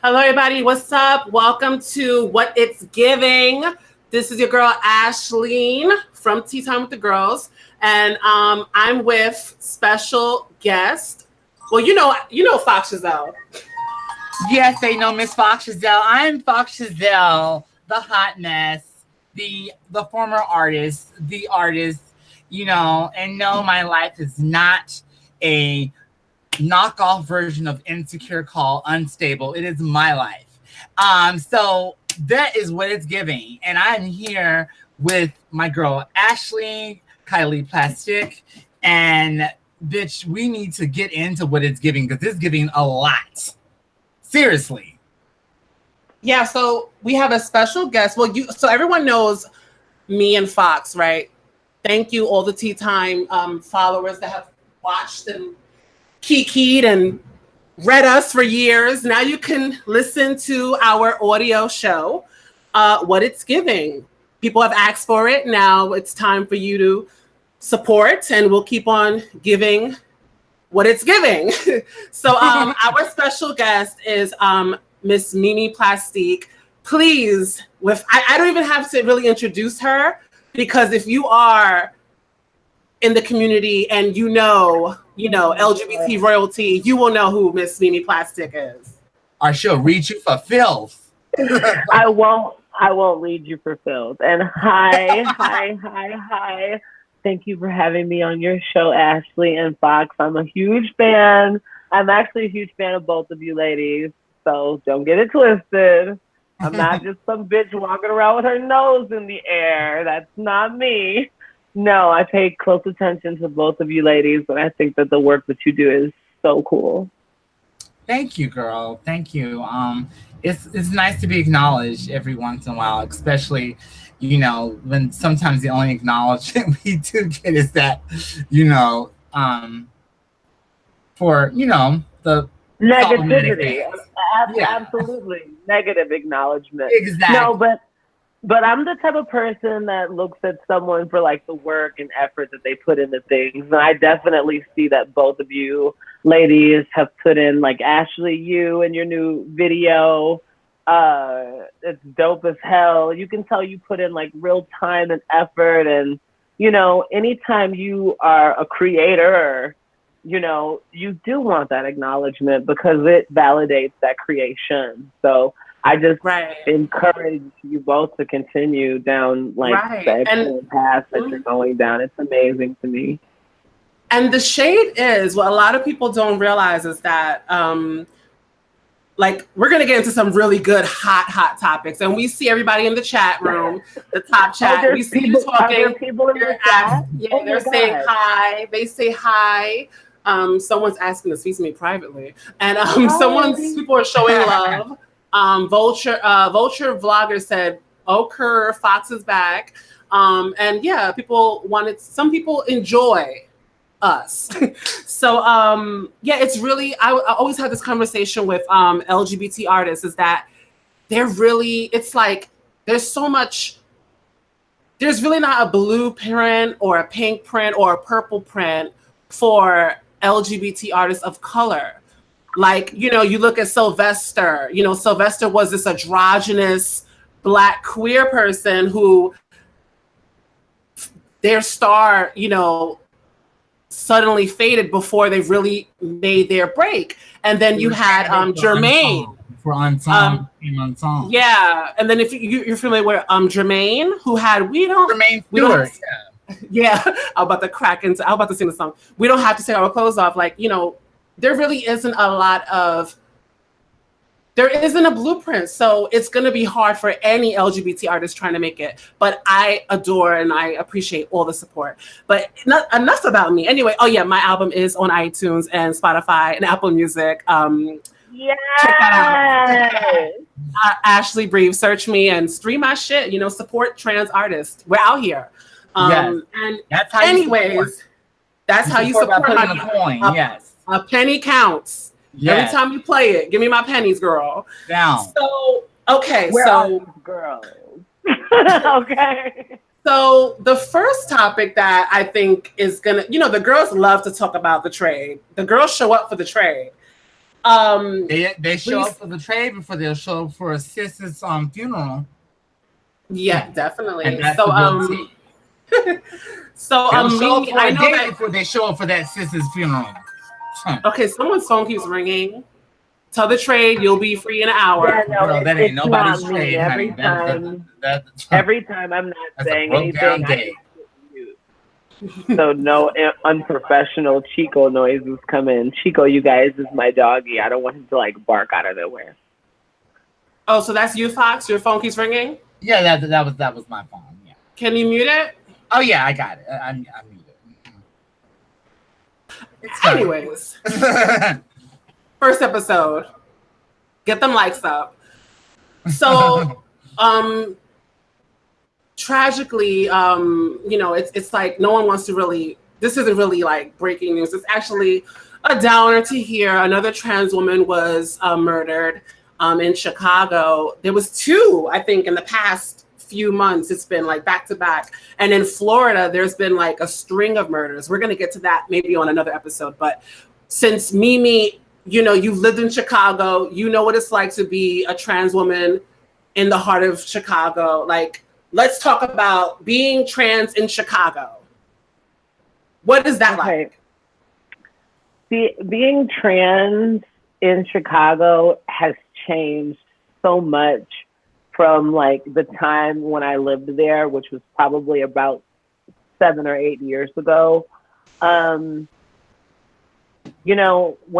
Hello, everybody. What's up? Welcome to What It's Giving. This is your girl, Ashleen from Tea Time with the Girls. And I'm with special guest. Well, you know Fox Giselle. Yes, they know Miss Fox Giselle. I'm Fox Giselle, the hot mess, the former artist, the artist, and no, my life is not a knockoff version of Insecure called Unstable. It is my life. So that is what it's giving. And I'm here with my girl Ashley, Kylie Plastique, and bitch, we need to get into what it's giving because it's giving a lot. Seriously. Yeah, so we have a special guest. Well, so everyone knows me and Fox, right? Thank you, all the Tea Time followers that have watched and kikied and read us for years. Now you can listen to our audio show, What It's Giving. People have asked for it. Now it's time for you to support, and we'll keep on giving what it's giving. So our special guest is Miss Mimi Plastique. Please, I don't even have to really introduce her, because if you are in the community and you know LGBT royalty, you will know who Miss Mimi Plastique is. Or she'll read you for filth. I won't read you for filth. And hi. Thank you for having me on your show, Ashley and Fox. I'm a huge fan. I'm actually a huge fan of both of you ladies, so don't get it twisted. I'm not just some bitch walking around with her nose in the air. That's not me. No, I pay close attention to both of you ladies, and I think that the work that you do is so cool. Thank you, girl. Thank you. It's nice to be acknowledged every once in a while, especially when sometimes the only acknowledgement we do get is that, for, the negativity. Yeah. Absolutely. Negative acknowledgement. Exactly. No, but I'm the type of person that looks at someone for like the work and effort that they put into things. And I definitely see that both of you ladies have put in, like Ashley, you and your new video. It's dope as hell. You can tell you put in like real time and effort, and anytime you are a creator, you do want that acknowledgement because it validates that creation. So I just encourage you both to continue down like the excellent path that you're going down. It's amazing to me. And the shade is what a lot of people don't realize is that we're going to get into some really good, hot topics. And we see everybody in the chat room, the top chat. We see you talking. People in the chat? They're saying hi. They say hi. Someone's asking to speak to me privately. And people are showing love. Vulture Vlogger said, "Okay, Fox is back." And yeah, some people enjoy us. So it's really, I always have this conversation with LGBT artists, is that it's like there's really not a blue print or a pink print or a purple print for LGBT artists of color. Like, you look at Sylvester. Sylvester was this androgynous Black queer person who their star, suddenly faded before they really made their break. And then you had Jermaine. Unsung. Yeah. And then if you're familiar with Jermaine, who had Jermaine Stewart. Yeah. I'm about to sing the song. We don't have to take our clothes off. Like, there really isn't there isn't a blueprint. So it's going to be hard for any LGBT artist trying to make it. But I adore and I appreciate all the support. But enough about me. Anyway, my album is on iTunes and Spotify and Apple Music. Yes. Check that out. Ashley Breeve. Search me and stream my shit. Support trans artists. We're out here. Yes. And that's how that's how you support. By putting a coin. Yes. A penny counts. Yes. Every time you play it, give me my pennies, girl. Down. So, okay. Where are these girls? Okay. So the first topic that I think is the girls love to talk about the trade. The girls show up for the trade. They show up for the trade before they'll show up for a sister's funeral. Yeah, definitely. And that's So the real tea. so Mimi, I know that before they show up for that sister's funeral. Okay, someone's phone keeps ringing. Tell the trade you'll be free in an hour. Yeah, no, Girl, that ain't nobody's trade, every honey. Every time I'm not that's saying a broke down anything, day. So no unprofessional Chico noises come in. Chico, you guys, is my doggy. I don't want him to like bark out of nowhere. Oh, so that's you, Fox? Your phone keeps ringing? Yeah, that was my phone. Yeah. Can you mute it? Oh yeah, I got it. I muted it. Anyways, first episode. Get them likes up. So, tragically, it's like no one wants to really. This isn't really like breaking news. It's actually a downer to hear. Another trans woman was murdered in Chicago. There was two, I think, in the past few months. It's been like back to back. And in Florida, there's been like a string of murders. We're gonna get to that maybe on another episode. But since Mimi, you've lived in Chicago, you know what it's like to be a trans woman in the heart of Chicago. Like, let's talk about being trans in Chicago. What is that like? Being trans in Chicago has changed so much from like the time when I lived there, which was probably about 7 or 8 years ago. When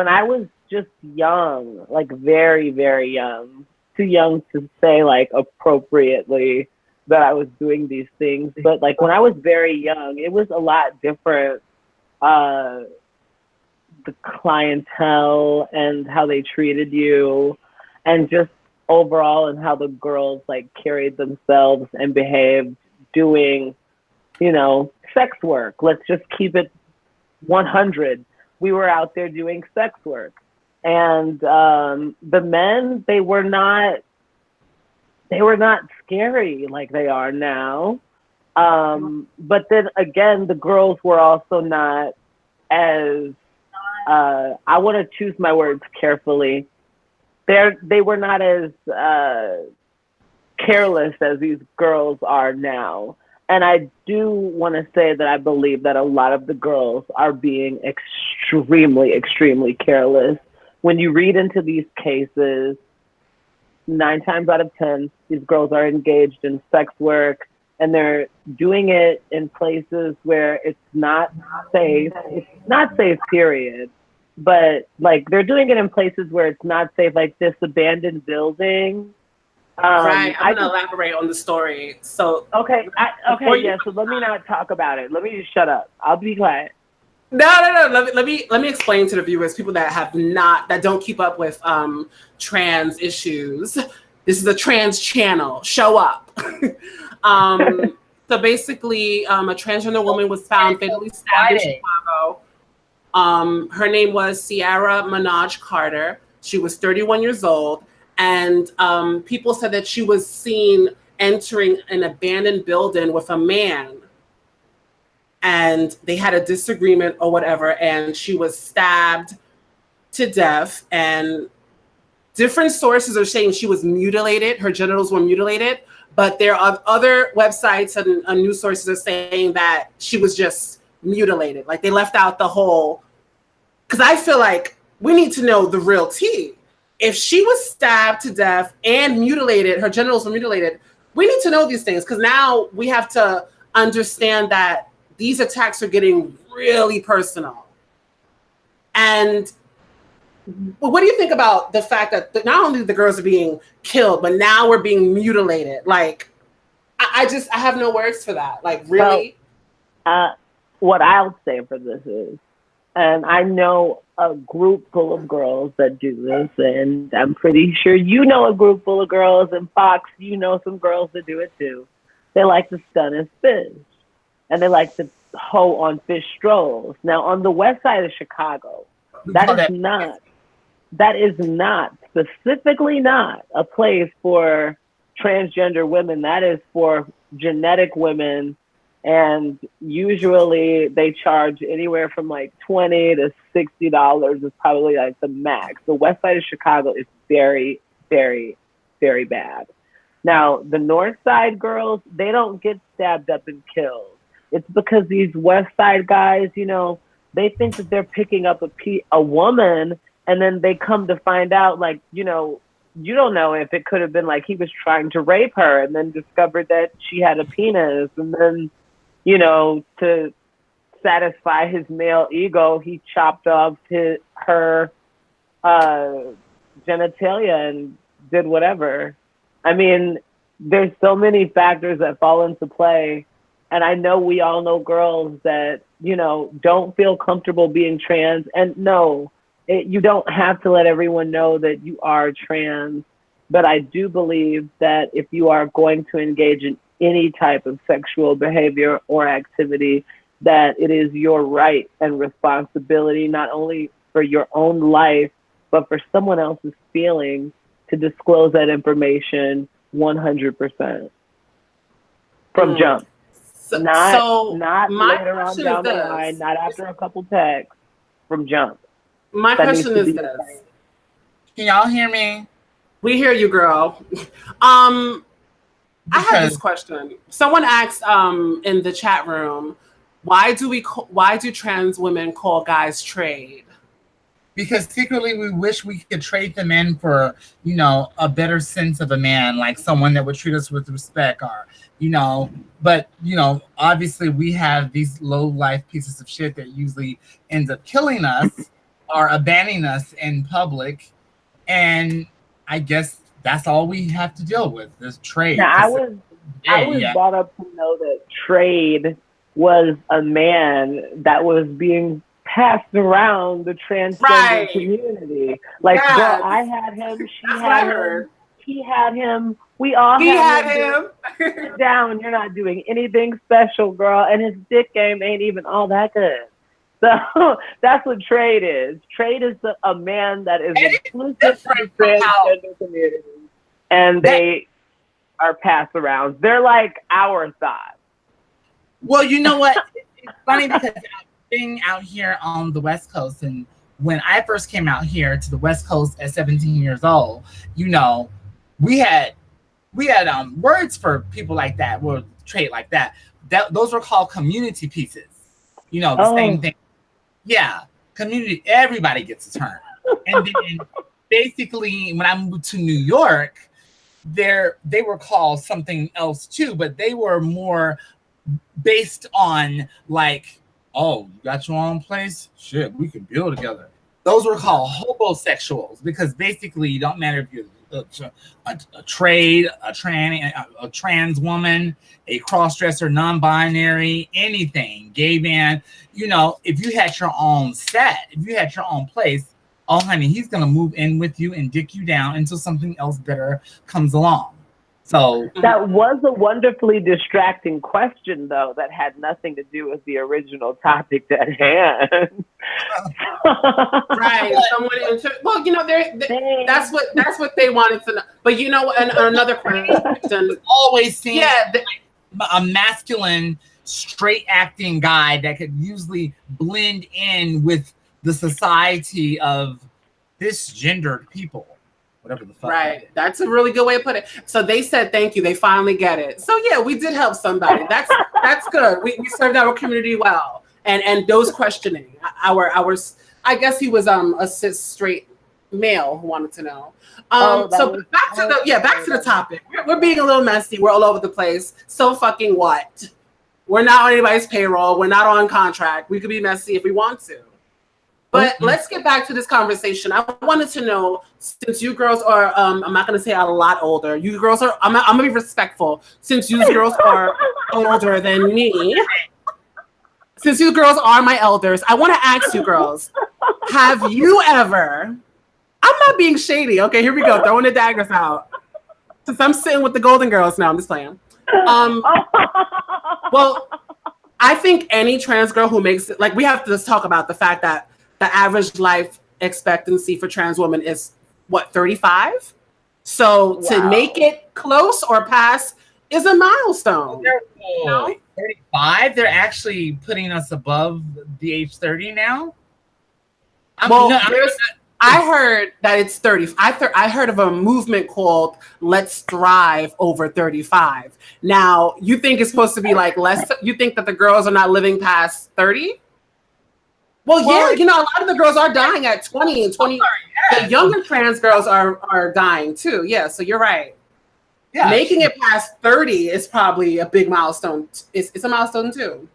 I was just young, like very, very young, too young to say like appropriately that I was doing these things. But like when I was very young, it was a lot different. The clientele and how they treated you, and just overall and how the girls like carried themselves and behaved doing, sex work. Let's just keep it 100. We were out there doing sex work. And the men, they were not scary like they are now. But then again, the girls were also not as, I want to choose my words carefully. They were not as careless as these girls are now. And I do want to say that I believe that a lot of the girls are being extremely, extremely careless. When you read into these cases, 9 times out of 10, these girls are engaged in sex work, and they're doing it in places where it's not safe. It's not safe, period. But like they're doing it in places where it's not safe, like this abandoned building. Right. I'm gonna elaborate on the story. So okay, so let me not talk about it. Let me just shut up. I'll be quiet. No. Let me explain to the viewers, people that don't keep up with trans issues. This is a trans channel. Show up. So basically, a transgender woman was found fatally stabbed in Chicago. Her name was Sierra Minaj Carter. She was 31 years old. And people said that she was seen entering an abandoned building with a man. And they had a disagreement or whatever. And she was stabbed to death. And different sources are saying she was mutilated. Her genitals were mutilated. But there are other websites and news sources are saying that she was just mutilated. Like they left out the whole, because I feel like we need to know the real tea. If she was stabbed to death and mutilated, her genitals were mutilated, we need to know these things, because now we have to understand that these attacks are getting really personal. And what do you think about the fact that not only the girls are being killed, but now we're being mutilated? Like, I have no words for that. Like, really? Well, what I'll say for this is, and I know a group full of girls that do this, and I'm pretty sure you know a group full of girls, and Fox, you know some girls that do it too. They like to stun as fish, and they like to hoe on fish strolls. Now, on the west side of Chicago, that is not specifically not a place for transgender women. That is for genetic women And usually they charge anywhere from like $20 to $60 is probably like the max. The west side of Chicago is very, very, very bad. Now, the north side girls, they don't get stabbed up and killed. It's because these west side guys, you know, they think that they're picking up a woman, and then they come to find out, like, you know, you don't know if it could have been like he was trying to rape her and then discovered that she had a penis, and then, you know, to satisfy his male ego, he chopped off her genitalia and did whatever. I mean, there's so many factors that fall into play. And I know we all know girls that, you know, don't feel comfortable being trans. And no, you don't have to let everyone know that you are trans. But I do believe that if you are going to engage in any type of sexual behavior or activity, that it is your right and responsibility, not only for your own life, but for someone else's feelings, to disclose that information 100% from jump. Not later on down the line, not after a couple texts, from jump. My question is this. Can y'all hear me? We hear you, girl. I have this question. Someone asked in the chat room, why do trans women call guys trade? Because secretly we wish we could trade them in for, you know, a better sense of a man, like someone that would treat us with respect, or, you know, but, you know, obviously we have these low life pieces of shit that usually ends up killing us or abandoning us in public. And I guess that's all we have to deal with, is trade. Now, I was brought up to know that trade was a man that was being passed around the transgender community. Like, girl, I had him, she had him, he had him, we all had him. Sit down, you're not doing anything special, girl, and his dick game ain't even all that good. So that's what trade is. Trade is a man that is exclusive to the transgender community, and they are passed around. They're like our thoughts. Well, you know what? It's funny because being out here on the West Coast, and when I first came out here to the West Coast at 17 years old, you know, we had words for people like that, or trade like that. Those were called community pieces. You know, the same thing. Yeah, community. Everybody gets a turn. And then basically, when I moved to New York, they were called something else too, but they were more based on like, oh, you got your own place? Shit, we can build together. Those were called homosexuals, because basically it don't matter if you're a trade, a trans woman, a cross-dresser, non-binary, anything, gay man. You know, if you had your own set, if you had your own place, oh, honey, he's going to move in with you and dick you down until something else better comes along. So that was a wonderfully distracting question, though, that had nothing to do with the original topic at hand. Right. Well, you know, that's what they wanted to know. But you know, and another question always seems a masculine, straight acting guy that could usually blend in with the society of cisgendered people. Whatever the fuck. Right. That's a really good way to put it. So they said thank you. They finally get it. So yeah, we did help somebody. That's good. We served our community well. And those questioning. I guess he was a cis straight male who wanted to know. So back to the topic. We're being a little messy. We're all over the place. So fucking what? We're not on anybody's payroll. We're not on contract. We could be messy if we want to. But let's get back to this conversation. I wanted to know, since you girls are, I'm not going to say a lot older. You girls are, I'm going to be respectful. Since you girls are older than me, since you girls are my elders, I want to ask you girls, have you ever, I'm not being shady. Okay, here we go. Throwing the daggers out. Since I'm sitting with the Golden Girls now, I'm just playing. Well, I think any trans girl who makes it, like, we have to just talk about the fact that the average life expectancy for trans women is what, 35? So to make it close or pass is a milestone. 35? They're actually putting us above the age 30 now? I heard that it's 30. I heard of a movement called Let's Thrive Over 35. Now, you think it's supposed to be like less? You think that the girls are not living past 30? Well, yeah, you know, a lot of the girls are dying at 20 and 20. The younger trans girls are dying too. Yeah, so you're right. Yeah, making it past 30 is probably a big milestone. It's a milestone too.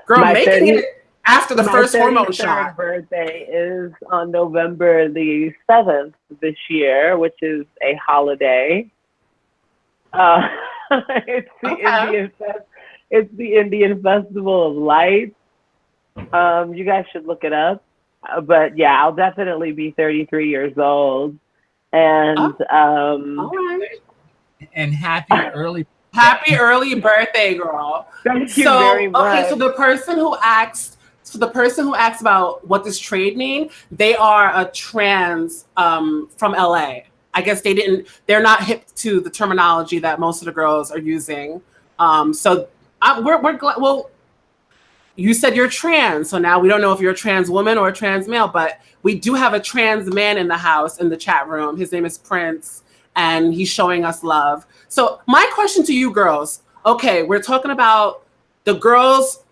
Girl, making it after the first hormone shot. My birthday is on November the 7th this year, which is a holiday. It's the Indian Festival of Lights. You guys should look it up. But yeah, I'll definitely be 33 years old. And all right. And happy early birthday, girl. Thank you very much. Okay, so the person who asked about what does trade mean, they are a trans from LA. I guess they're not hip to the terminology that most of the girls are using. So we're glad. Well, you said you're trans, so now we don't know if you're a trans woman or a trans male, but we do have a trans man in the house in the chat room. His name is Prince, and he's showing us love. So my question to you girls, okay, we're talking about the girls.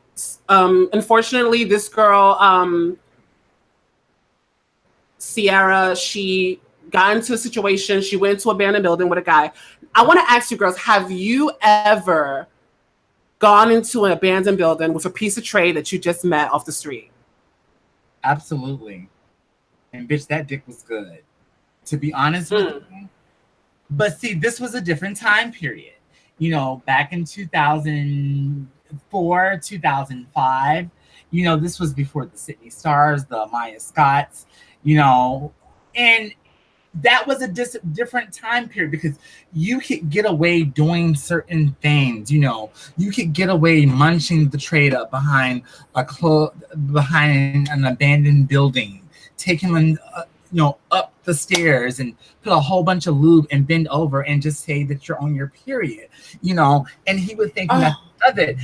Unfortunately, this girl, Sierra, she got into a situation. She went to an abandoned building with a guy. I want to ask you girls, have you ever gone into an abandoned building with a piece of tray that you just met off the street? Absolutely. And bitch, that dick was good, to be honest with you. But see, this was a different time period. You know, back in 2004, 2005, you know, this was before the Sydney Stars, the Maya Scotts, you know, and that was a different time period because you could get away doing certain things. You know, you could get away munching the trade up behind behind an abandoned building, taking them, up the stairs and put a whole bunch of lube and bend over and just say that you're on your period. You know, and he would think nothing of it.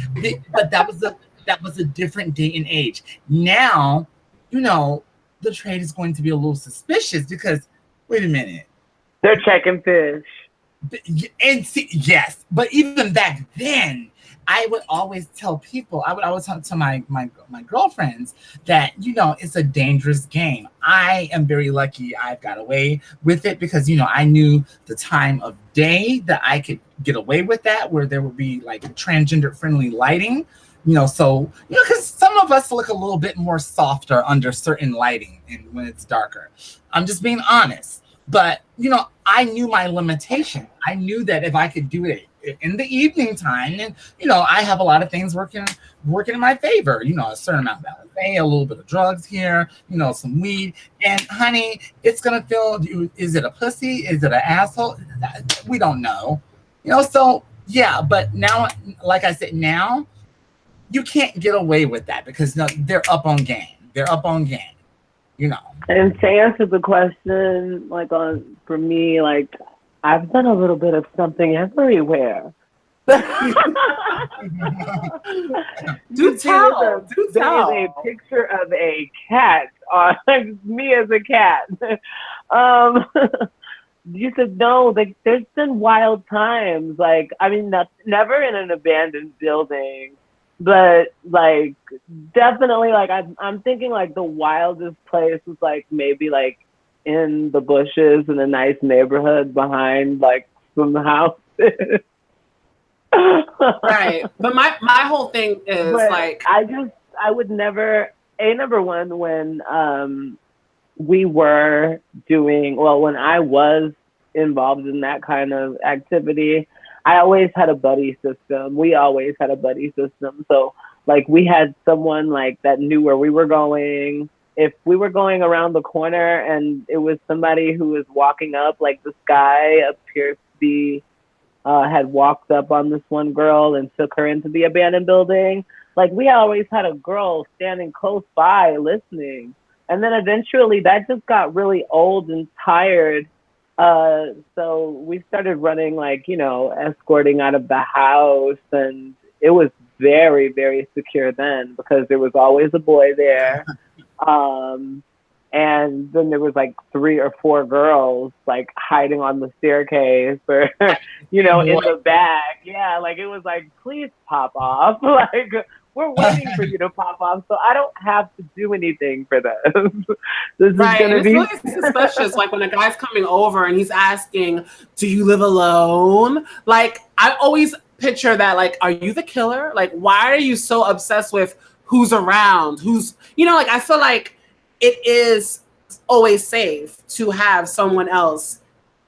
But that was a different day and age. Now, you know, the trade is going to be a little suspicious because. Wait a minute. They're checking fish. And see, yes, but even back then, I would always tell people, I would always talk to my girlfriends that, you know, it's a dangerous game. I am very lucky I've got away with it because, you know, I knew the time of day that I could get away with that, where there would be like transgender friendly lighting. You know, so, you know, because some of us look a little bit more softer under certain lighting and when it's darker. I'm just being honest. But, you know, I knew my limitation. I knew that if I could do it in the evening time, and, you know, I have a lot of things working in my favor. You know, a certain amount of LSD, a little bit of drugs here, you know, some weed. And, honey, it's going to feel, is it a pussy? Is it an asshole? We don't know. You know, so, yeah. But now, like I said, now, you can't get away with that because they're up on game. They're up on game, you know. And to answer the question, like for me, like I've done a little bit of something everywhere. Do tell. There's a picture of a cat on me as a cat. You said no. Like there's been wild times. Like I mean, never in an abandoned building. But like definitely like I'm thinking like the wildest place was like maybe like in the bushes in a nice neighborhood behind like some houses. Right. But my whole thing is like I would never number one when we were doing when I was involved in that kind of activity, I always had a buddy system. We always had a buddy system. So like we had someone like that knew where we were going. If we were going around the corner and it was somebody who was walking up, like this guy appeared to be, had walked up on this one girl and took her into the abandoned building. Like we always had a girl standing close by listening. And then eventually that just got really old and tired. So we started running like, escorting out of the house, and it was very, very secure then because there was always a boy there. And then there was like 3 or 4 girls like hiding on the staircase or, in the back. Yeah, like it was like, please pop off. Like, we're waiting for you to pop off, so I don't have to do anything for this. This is gonna be really suspicious. Like when a guy's coming over and he's asking, "Do you live alone?" Like I always picture that. Like, are you the killer? Like, why are you so obsessed with who's around? Who's, like I feel like it is always safe to have someone else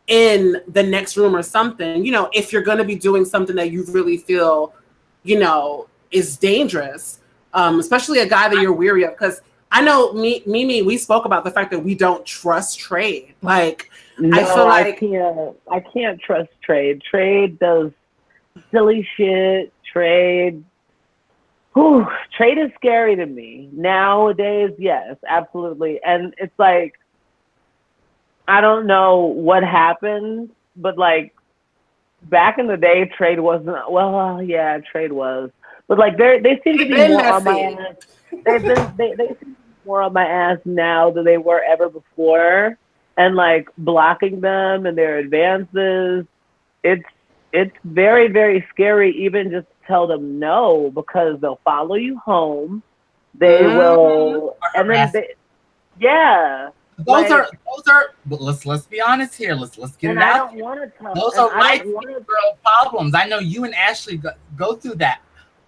in the next room or something. If you're gonna be doing something that you really feel, is dangerous, especially a guy that you're weary of. Because I know Mimi, we spoke about the fact that we don't trust trade. Like, no, I feel like I can't trust trade. Trade does silly shit. Trade is scary to me nowadays. Yes, absolutely. And it's like, I don't know what happened, but like back in the day, trade wasn't. Well, yeah, trade was. But like they seem to be more on my ass. They seem to be more on my ass now than they were ever before. And like blocking them and their advances, it's very, very scary. Even just to tell them no, because they'll follow you home. They will, and then Those are. But let's be honest here. Let's get it out. I don't want to tell. Those are light girl problems. I know you and Ashley go through that.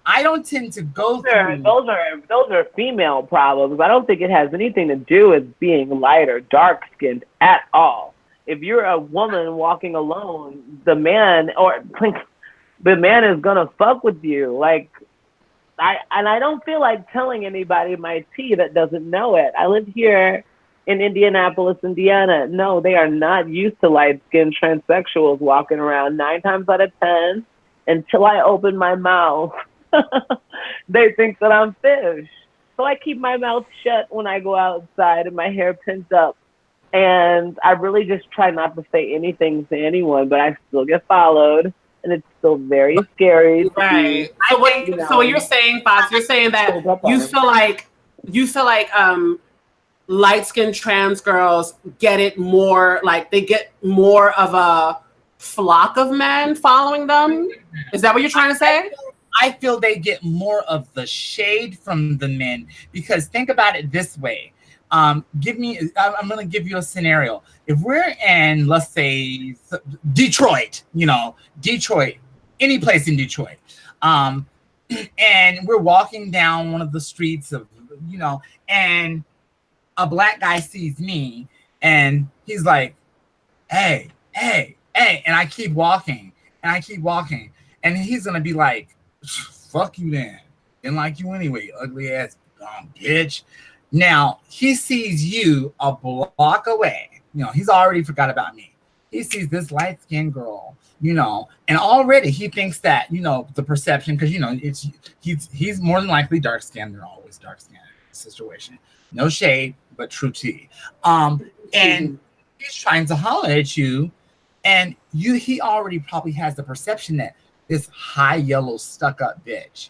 I don't tend to go through. Those are female problems. I don't think it has anything to do with being light or dark skinned at all. If you're a woman walking alone, the man is gonna fuck with you. Like, I don't feel like telling anybody my tea that doesn't know it. I live here in Indianapolis, Indiana. No, they are not used to light-skinned transsexuals walking around. 9 times out of 10, until I open my mouth, they think that I'm fish. So I keep my mouth shut when I go outside and my hair pins up. And I really just try not to say anything to anyone, but I still get followed. And it's still very scary. Right. So what you're saying, Fox, you're saying that you feel like light-skinned trans girls get it more, like they get more of a flock of men following them? Is that what you're trying to say? I feel they get more of the shade from the men, because think about it this way. I'm going to give you a scenario. If we're in, let's say, Detroit, any place in Detroit, and we're walking down one of the streets of, and a black guy sees me and he's like, hey, and I keep walking and he's going to be like, fuck you then. Didn't like you anyway, ugly ass bitch. Now, he sees you a block away. He's already forgot about me. He sees this light-skinned girl, and already he thinks that, the perception, because, he's more than likely dark-skinned. They're always dark-skinned in this situation. No shade, but true tea. And he's trying to holler at you, and he already probably has the perception that this high yellow stuck-up bitch.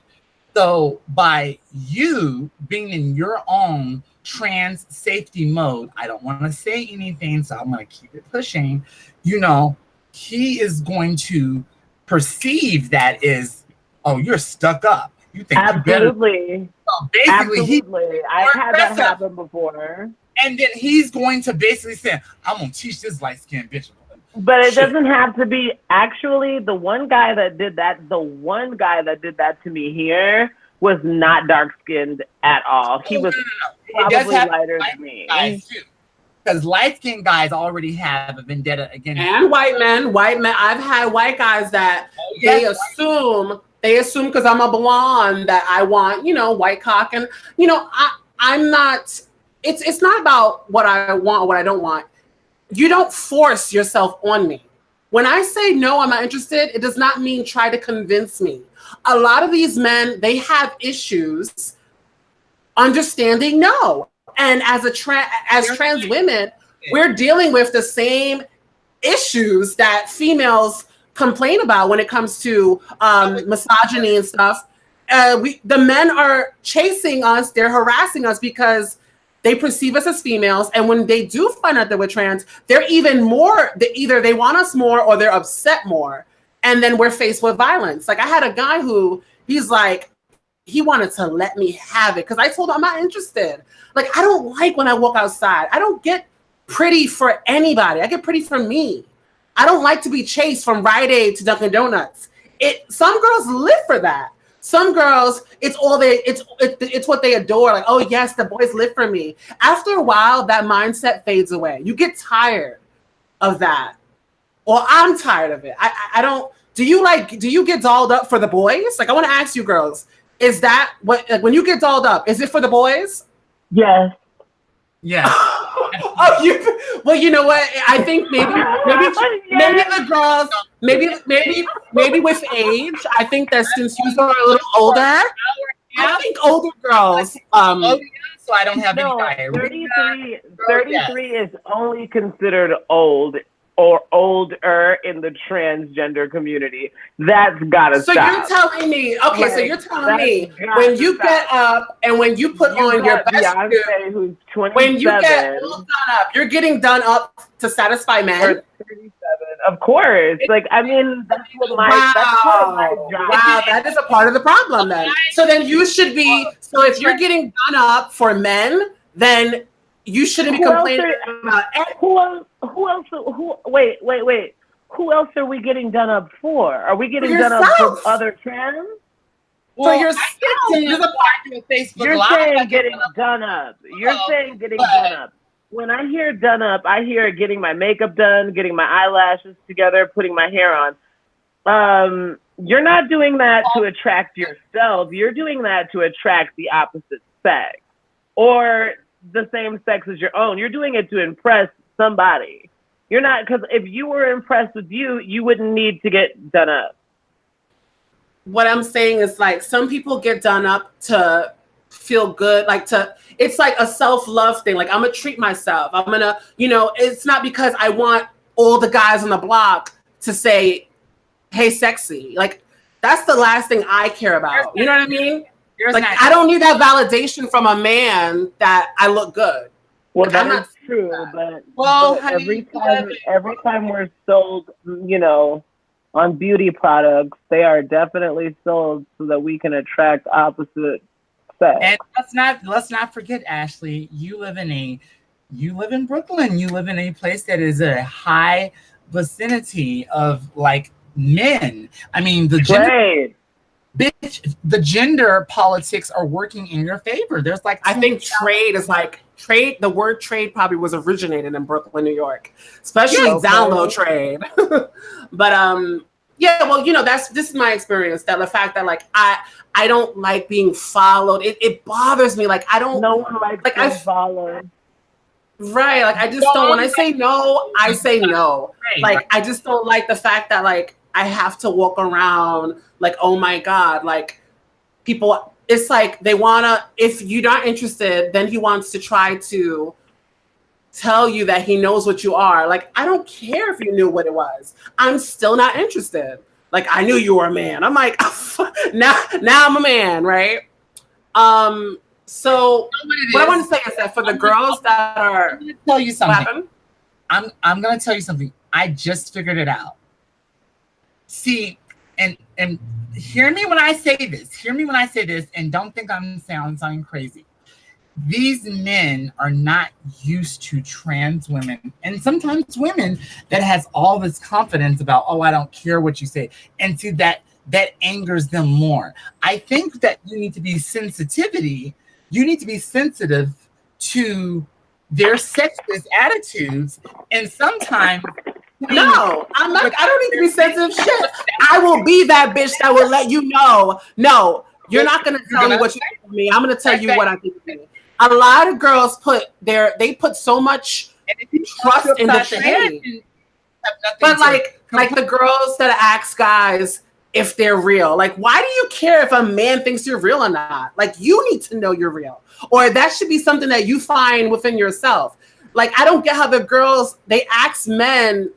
So by you being in your own trans safety mode, I don't want to say anything, so I'm going to keep it pushing. He is going to perceive that is, oh, you're stuck up. You think absolutely. So basically, absolutely. I've had that happen before. And then he's going to basically say, I'm going to teach this light-skinned bitch. But it doesn't have to be. Actually, the one guy that did that to me here was not dark-skinned at all. He was probably lighter than me. Because light-skinned guys already have a vendetta against and white men. I've had white guys that they assume because I'm a blonde that I want, white cock, and I'm not. It's not about what I want or what I don't want. You don't force yourself on me. When I say no, I'm not interested, it does not mean try to convince me. A lot of these men, they have issues understanding no. And as trans women, we're dealing with the same issues that females complain about when it comes to misogyny and stuff. The men are chasing us, they're harassing us because they perceive us as females, and when they do find out that we're trans, they're even more, either they want us more or they're upset more. And then we're faced with violence. Like I had a guy who, he's like, he wanted to let me have it because I told him I'm not interested. Like, I don't like when I walk outside. I don't get pretty for anybody. I get pretty for me. I don't like to be chased from Rite Aid to Dunkin' Donuts. Some girls live for that. Some girls, it's what they adore. Like, oh yes, the boys live for me. After a while, that mindset fades away. You get tired of that. Or I'm tired of it. I don't. Do you get dolled up for the boys? Like, I want to ask you girls, is that what, like, when you get dolled up, is it for the boys? Yes. Yeah. Well, you know what? I think maybe the girls, maybe with age. I think that since you are a little older, I think older girls. So I don't have any diarrhea. 33 is only considered old or older in the transgender community. That's gotta stop. So you're telling me, okay, so you're telling me when you get up and when you put on your best Beyonce, who's 27, when you get all done up, you're getting done up to satisfy men? 37, of course. Like, I mean, that's what my job. Wow, that is a part of the problem then. So then you should be, so if you're getting done up for men, then you shouldn't be complaining about wait. Who else are we getting done up for? Are we getting done up for other trans? Well, for yourself. You're saying getting done up. You're saying getting done up. When I hear done up, I hear getting my makeup done, getting my eyelashes together, putting my hair on. You're not doing that to attract yourself. You're doing that to attract the opposite sex or the same sex as your own. You're doing it to impress somebody. You're not, because if you were impressed with you, you wouldn't need to get done up. What I'm saying is, like, some people get done up to feel good, it's like a self-love thing. Like, I'm gonna treat myself. I'm gonna, it's not because I want all the guys on the block to say, hey, sexy. Like, that's the last thing I care about. You know what I mean? Like, I don't need that validation from a man that I look good. Well, that's true, but every time we're sold, on beauty products, they are definitely sold so that we can attract opposite sex. And let's not forget, Ashley, you live in Brooklyn. You live in a place that is a high vicinity of like men. I mean, the gender politics are working in your favor. There's like, I think trade is like trade. The word trade probably was originated in Brooklyn, New York, especially download trade. But yeah, well, this is my experience. That the fact that like I don't like being followed. It bothers me. Like, I don't. No one likes being followed. Right. Like, I just don't. When I say no, I say no. Like, I just don't like the fact that like I have to walk around like, oh my God, like people, it's like they wanna, if you're not interested, then he wants to try to tell you that he knows what you are. Like, I don't care if you knew what it was. I'm still not interested. Like, I knew you were a man. I'm like, now I'm a man, right? So what I want to say is that for the girls that are, I'm gonna tell you something. I'm gonna tell you something. I just figured it out. See, and hear me when I say this. Hear me when I say this, and don't think I'm sounding crazy. These men are not used to trans women, and sometimes women that has all this confidence about, oh, I don't care what you say, and see that angers them more. I think that you need to be sensitive to their sexist attitudes, and sometimes. No, I'm not. I don't need to be sensitive. Shit, I will be that bitch that will let you know. No, you're not gonna tell me what you think of me. I'm gonna tell you what I think of you. A lot of girls put so much trust in the trade, but like the girls that ask guys if they're real. Like, why do you care if a man thinks you're real or not? Like, you need to know you're real, or that should be something that you find within yourself. Like, I don't get how the girls, they ask men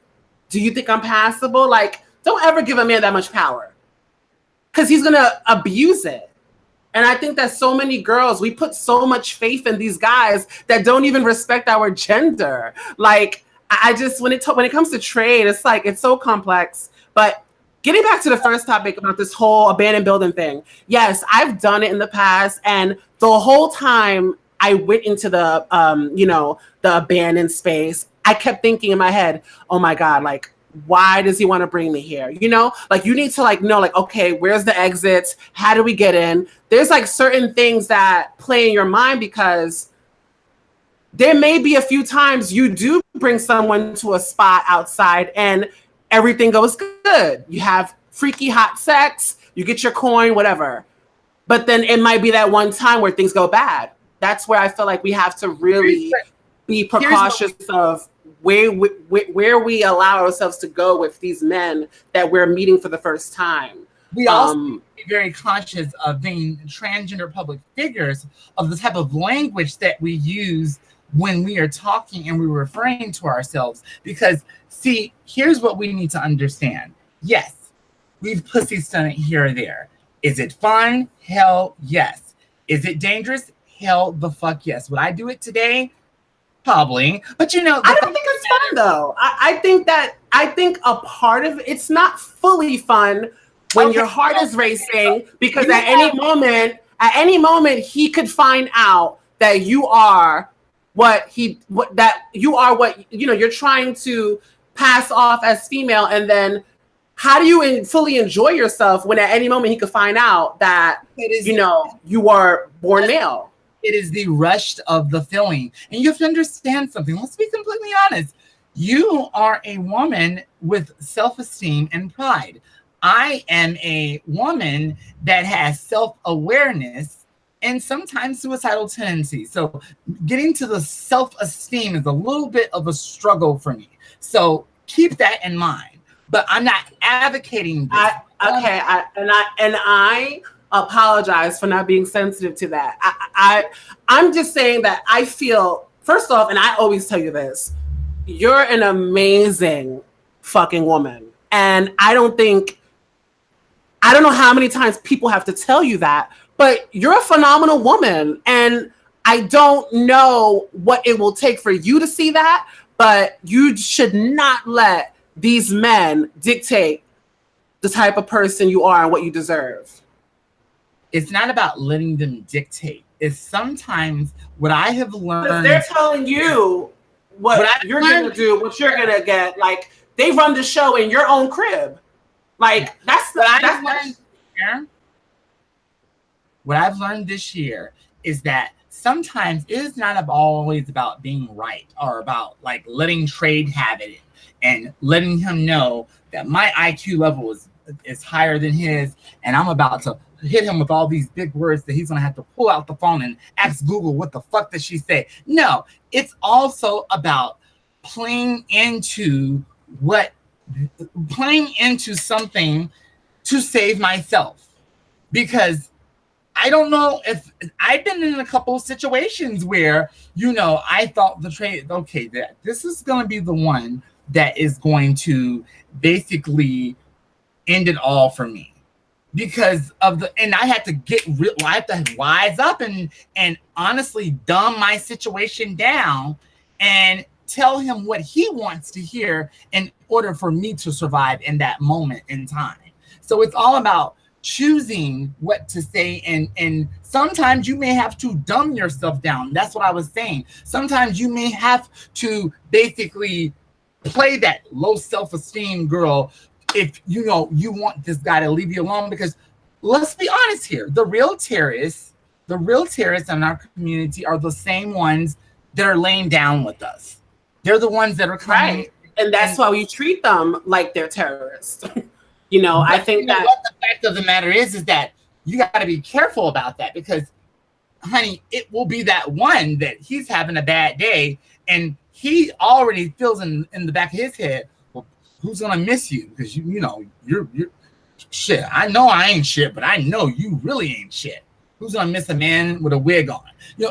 Do you think I'm passable? Like, don't ever give a man that much power, because he's going to abuse it. And I think that so many girls, we put so much faith in these guys that don't even respect our gender. Like, I just, when it comes to trade, it's like, it's so complex. But getting back to the first topic about this whole abandoned building thing. Yes, I've done it in the past. And the whole time I went into the, the abandoned space, I kept thinking in my head, oh my God, like, why does he want to bring me here? You know, like, you need to like know, like, okay, where's the exits? How do we get in? There's like certain things that play in your mind, because there may be a few times you do bring someone to a spot outside and everything goes good. You have freaky hot sex, you get your coin, whatever. But then it might be that one time where things go bad. That's where I feel like we have to really be precautious of where we allow ourselves to go with these men that we're meeting for the first time. We also need to be very conscious of being transgender public figures, of the type of language that we use when we are talking and we're referring to ourselves. Because, see, here's what we need to understand. Yes, we've pussy stunted here or there. Is it fun? Hell yes. Is it dangerous? Hell the fuck yes. Would I do it today? Probably. But you know, I don't think it's fun though. I think a part of it's not fully fun when your heart is racing, because at any moment he could find out that you are what you're trying to pass off as female. And then how do you fully enjoy yourself when at any moment he could find out that you are born male? It is the rush of the feeling. And you have to understand something. Let's be completely honest. You are a woman with self-esteem and pride. I am a woman that has self-awareness and sometimes suicidal tendencies. So getting to the self-esteem is a little bit of a struggle for me. So keep that in mind. But I'm not advocating this. I apologize for not being sensitive to that. I'm just saying that I feel, first off, and I always tell you this, you're an amazing fucking woman. And I don't know how many times people have to tell you that, but you're a phenomenal woman. And I don't know what it will take for you to see that, but you should not let these men dictate the type of person you are and what you deserve. It's not about letting them dictate. It's sometimes what I have learned. They're telling you what you're going to do, what you're going to get. Like, they run the show in your own crib. Like, what I've learned this year is that sometimes it is not always about being right, or about like letting trade have it and letting him know that my IQ level is higher than his, and I'm about to hit him with all these big words that he's gonna have to pull out the phone and ask Google what the fuck did she say. No, it's also about playing into something to save myself. Because I don't know if I've been in a couple of situations where, I thought the trade, okay, that this is going to be the one that is going to basically end it all for me. Because and I had to I had to wise up and honestly dumb my situation down and tell him what he wants to hear in order for me to survive in that moment in time. So it's all about choosing what to say, and sometimes you may have to dumb yourself down. That's what I was saying. Sometimes you may have to basically play that low self-esteem girl if you want this guy to leave you alone. Because let's be honest here, the real terrorists in our community are the same ones that are laying down with us. They're the ones that are coming. Right. And that's why we treat them like they're terrorists. I think that what the fact of the matter is that you got to be careful about that, because, honey, it will be that one that he's having a bad day and he already feels in the back of his head, well, who's gonna miss you? Because you're shit. I know I ain't shit, but I know you really ain't shit. Who's gonna miss a man with a wig on?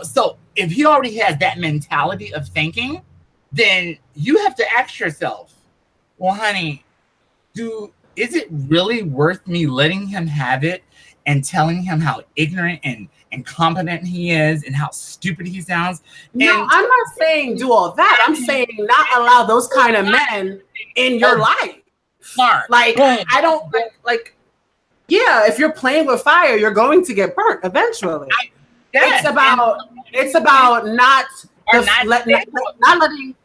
So if he already has that mentality of thinking, then you have to ask yourself, well, honey, is it really worth me letting him have it and telling him how ignorant and incompetent he is and how stupid he sounds? No, And I'm not saying do all that. I'm saying not allow those kind of men in your life. smart. Like, Boom. I don't like yeah, if you're playing with fire, you're going to get burnt eventually. Yes. It's about not not letting,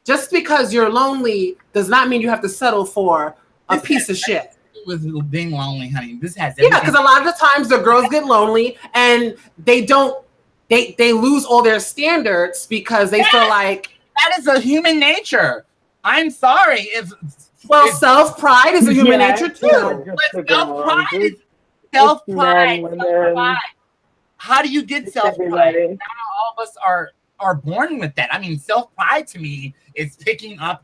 just because you're lonely does not mean you have to settle for a piece of shit. With being lonely, honey. This has Yeah, because a lot of the times the girls get lonely and they lose all their standards because they feel like that is a human nature. I'm sorry if self-pride is a human nature too. But self-pride. How do you get self-pride? Not all of us are born with that. I mean, self-pride to me is picking up,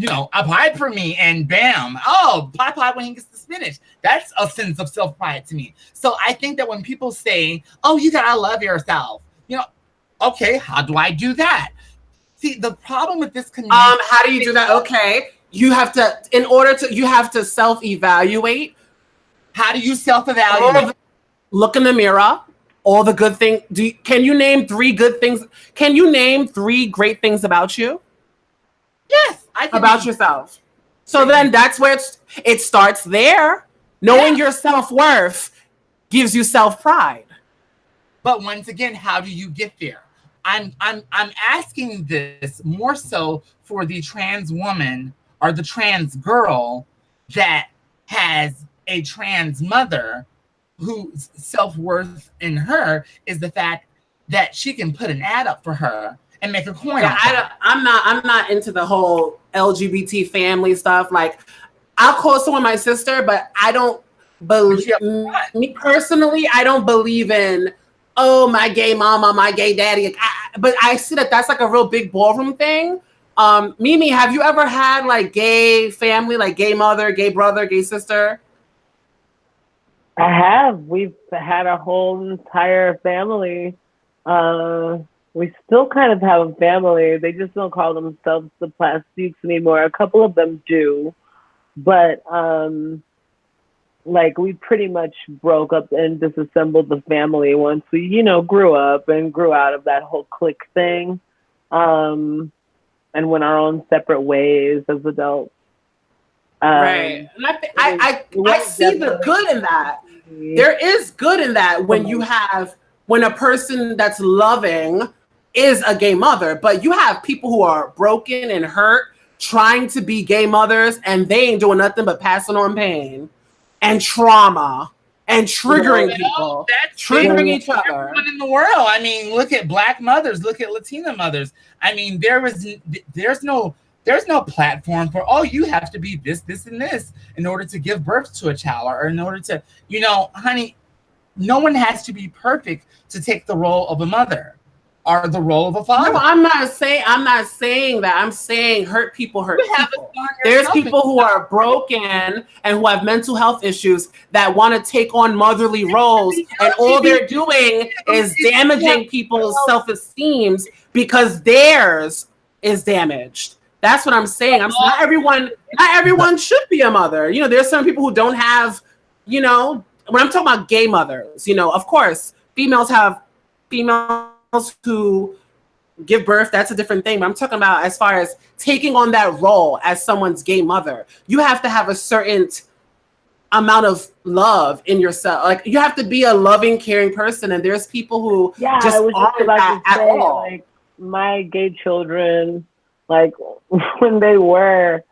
a pie for me and bam, pie when he gets the spinach. That's a sense of self-pride to me. So I think that when people say, oh, you gotta love yourself, okay, how do I do that? See, the problem with this community. How do you do that? Okay. You have to self-evaluate. How do you self-evaluate? Look in the mirror. All the good things. Can you name 3 good things? Can you name 3 great things about you? Yes, I can. About yourself. So then that's where it starts there. Knowing your self-worth gives you self-pride. But once again, how do you get there? I'm asking this more so for the trans woman or the trans girl that has a trans mother whose self-worth in her is the fact that she can put an ad up for her and make a coin. Yeah, I'm not into the whole LGBT family stuff. Like, I'll call someone my sister, but I don't believe, me personally, I don't believe in, oh, my gay mama, my gay daddy. But I see that that's like a real big ballroom thing. Mimi, have you ever had like gay family, like gay mother, gay brother, gay sister? I have. We've had a whole entire family. We still kind of have a family. They just don't call themselves the Plastiques anymore. A couple of them do. But like, we pretty much broke up and disassembled the family once we, grew up and grew out of that whole clique thing, and went our own separate ways as adults. Right. And I see the good in that. There is good in that when a person that's loving is a gay mother, but you have people who are broken and hurt trying to be gay mothers, and they ain't doing nothing but passing on pain and trauma and triggering people, triggering each other. Everyone in the world. I mean, look at Black mothers, look at Latina mothers. I mean, there's no platform for, you have to be this, and this in order to give birth to a child, or in order to, honey, no one has to be perfect to take the role of a mother or the role of a father. No, I'm not saying that. I'm saying hurt people hurt people. There's people who are broken and who have mental health issues that want to take on motherly roles, and all they're doing is damaging people's self-esteems because theirs is damaged. That's what I'm saying. Not everyone should be a mother. There's some people who don't have, when I'm talking about gay mothers, of course, females who give birth, that's a different thing. But I'm talking about as far as taking on that role as someone's gay mother. You have to have a certain amount of love in yourself. Like, you have to be a loving, caring person. And there's people who just aren't that at all. Like, my gay children, like, when they were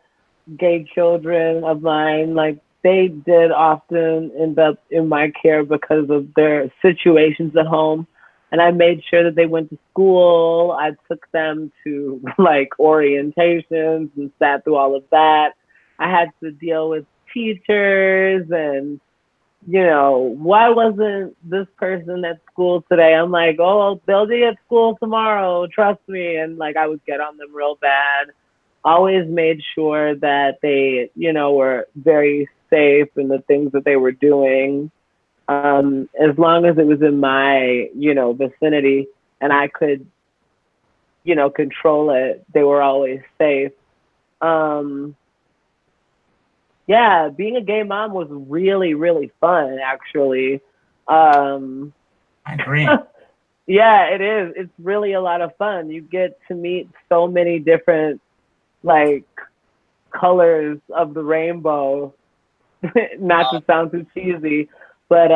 gay children of mine, like, they did often end up in my care because of their situations at home. And I made sure that they went to school. I took them to like orientations and sat through all of that. I had to deal with teachers and, why wasn't this person at school today? I'm like, oh, they'll be at school tomorrow. Trust me. And like, I would get on them real bad. Always made sure that they, were very safe in the things that they were doing. As long as it was in my, vicinity and I could, control it, they were always safe. Yeah, being a gay mom was really, really fun, actually. I agree. Yeah, it is. It's really a lot of fun. You get to meet so many different, like, colors of the rainbow. Not to sound too cheesy, but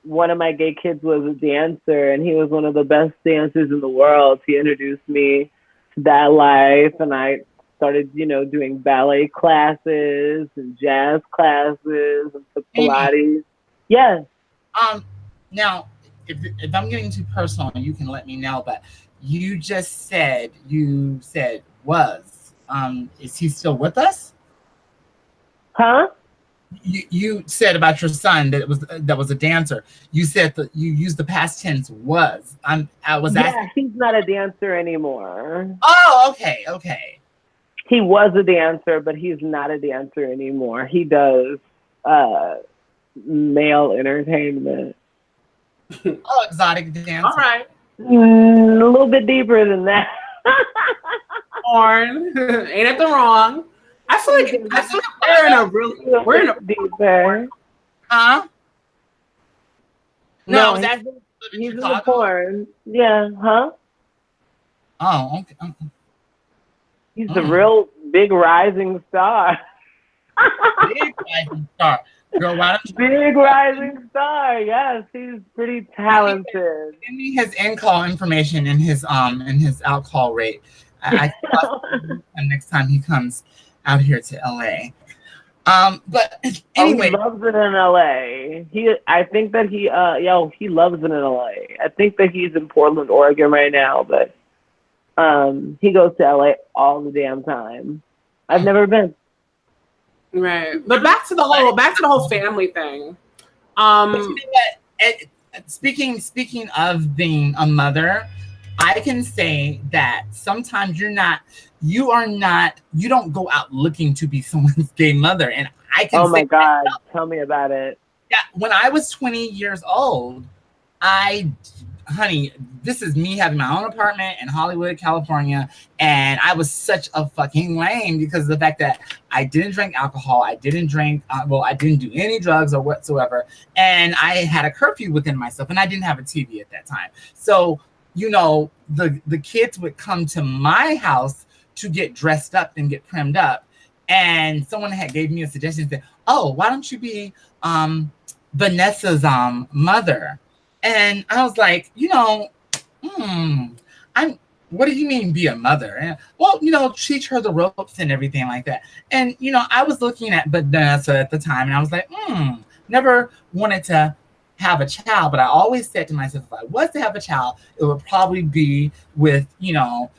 one of my gay kids was a dancer, and he was one of the best dancers in the world. He introduced me to that life, and I started, doing ballet classes and jazz classes and took Pilates. Yes. Now, if I'm getting too personal, you can let me know. But you said was. Is he still with us? Huh? You said about your son that was a dancer. You said that you used the past tense was. I was asking. He's not a dancer anymore. Oh, okay. He was a dancer, but he's not a dancer anymore. He does male entertainment. Oh, exotic dancer. All right. A little bit deeper than that. Porn. Ain't it the wrong? I feel like we're in a deeper. Huh? No, he's in the porn. Yeah, huh? Oh, okay. He's a real big rising star. Big rising star. Girl, why don't you... Big rising star. Yes, he's pretty talented. Give me his in-call information and his out-call rate. I next time he comes out here to LA. But anyway, he loves it in LA. I think that he loves it in LA. I think that he's in Portland, Oregon right now, but he goes to LA all the damn time. I've never been. Right. But back to the whole family thing. Speaking of being a mother, I can say that sometimes you don't go out looking to be someone's gay mother. And I can Oh my God, tell me about it. Yeah, when I was 20 years old, honey, this is me having my own apartment in Hollywood, California, and I was such a fucking lame because of the fact that I didn't drink alcohol, I didn't drink, I didn't do any drugs or whatsoever, and I had a curfew within myself, and I didn't have a TV at that time. So, the kids would come to my house to get dressed up and get primed up, and someone gave me a suggestion and said, "Oh, why don't you be Vanessa's mother?" And I was like, what do you mean be a mother? And well, teach her the ropes and everything like that. And I was looking at Vanessa at the time, and I was like, never wanted to have a child, but I always said to myself, if I was to have a child, it would probably be with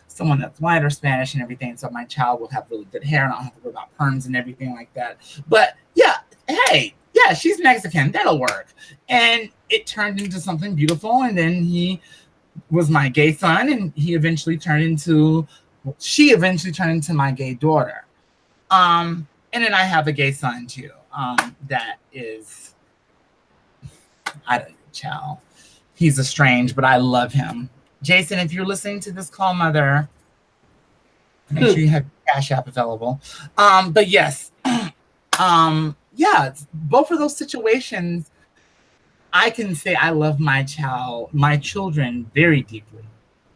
someone that's white or Spanish and everything, so my child will have really good hair and I don't have to worry about perms and everything like that. But yeah, hey, yeah, she's Mexican, that'll work. And it turned into something beautiful, and then he was my gay son, and she eventually turned into my gay daughter. And then I have a gay son too. That is, I don't know, child. He's estranged, but I love him. Jason, if you're listening to this call, mother, make sure you have Cash App available. But yes, yeah, both of those situations, I can say I love my children very deeply,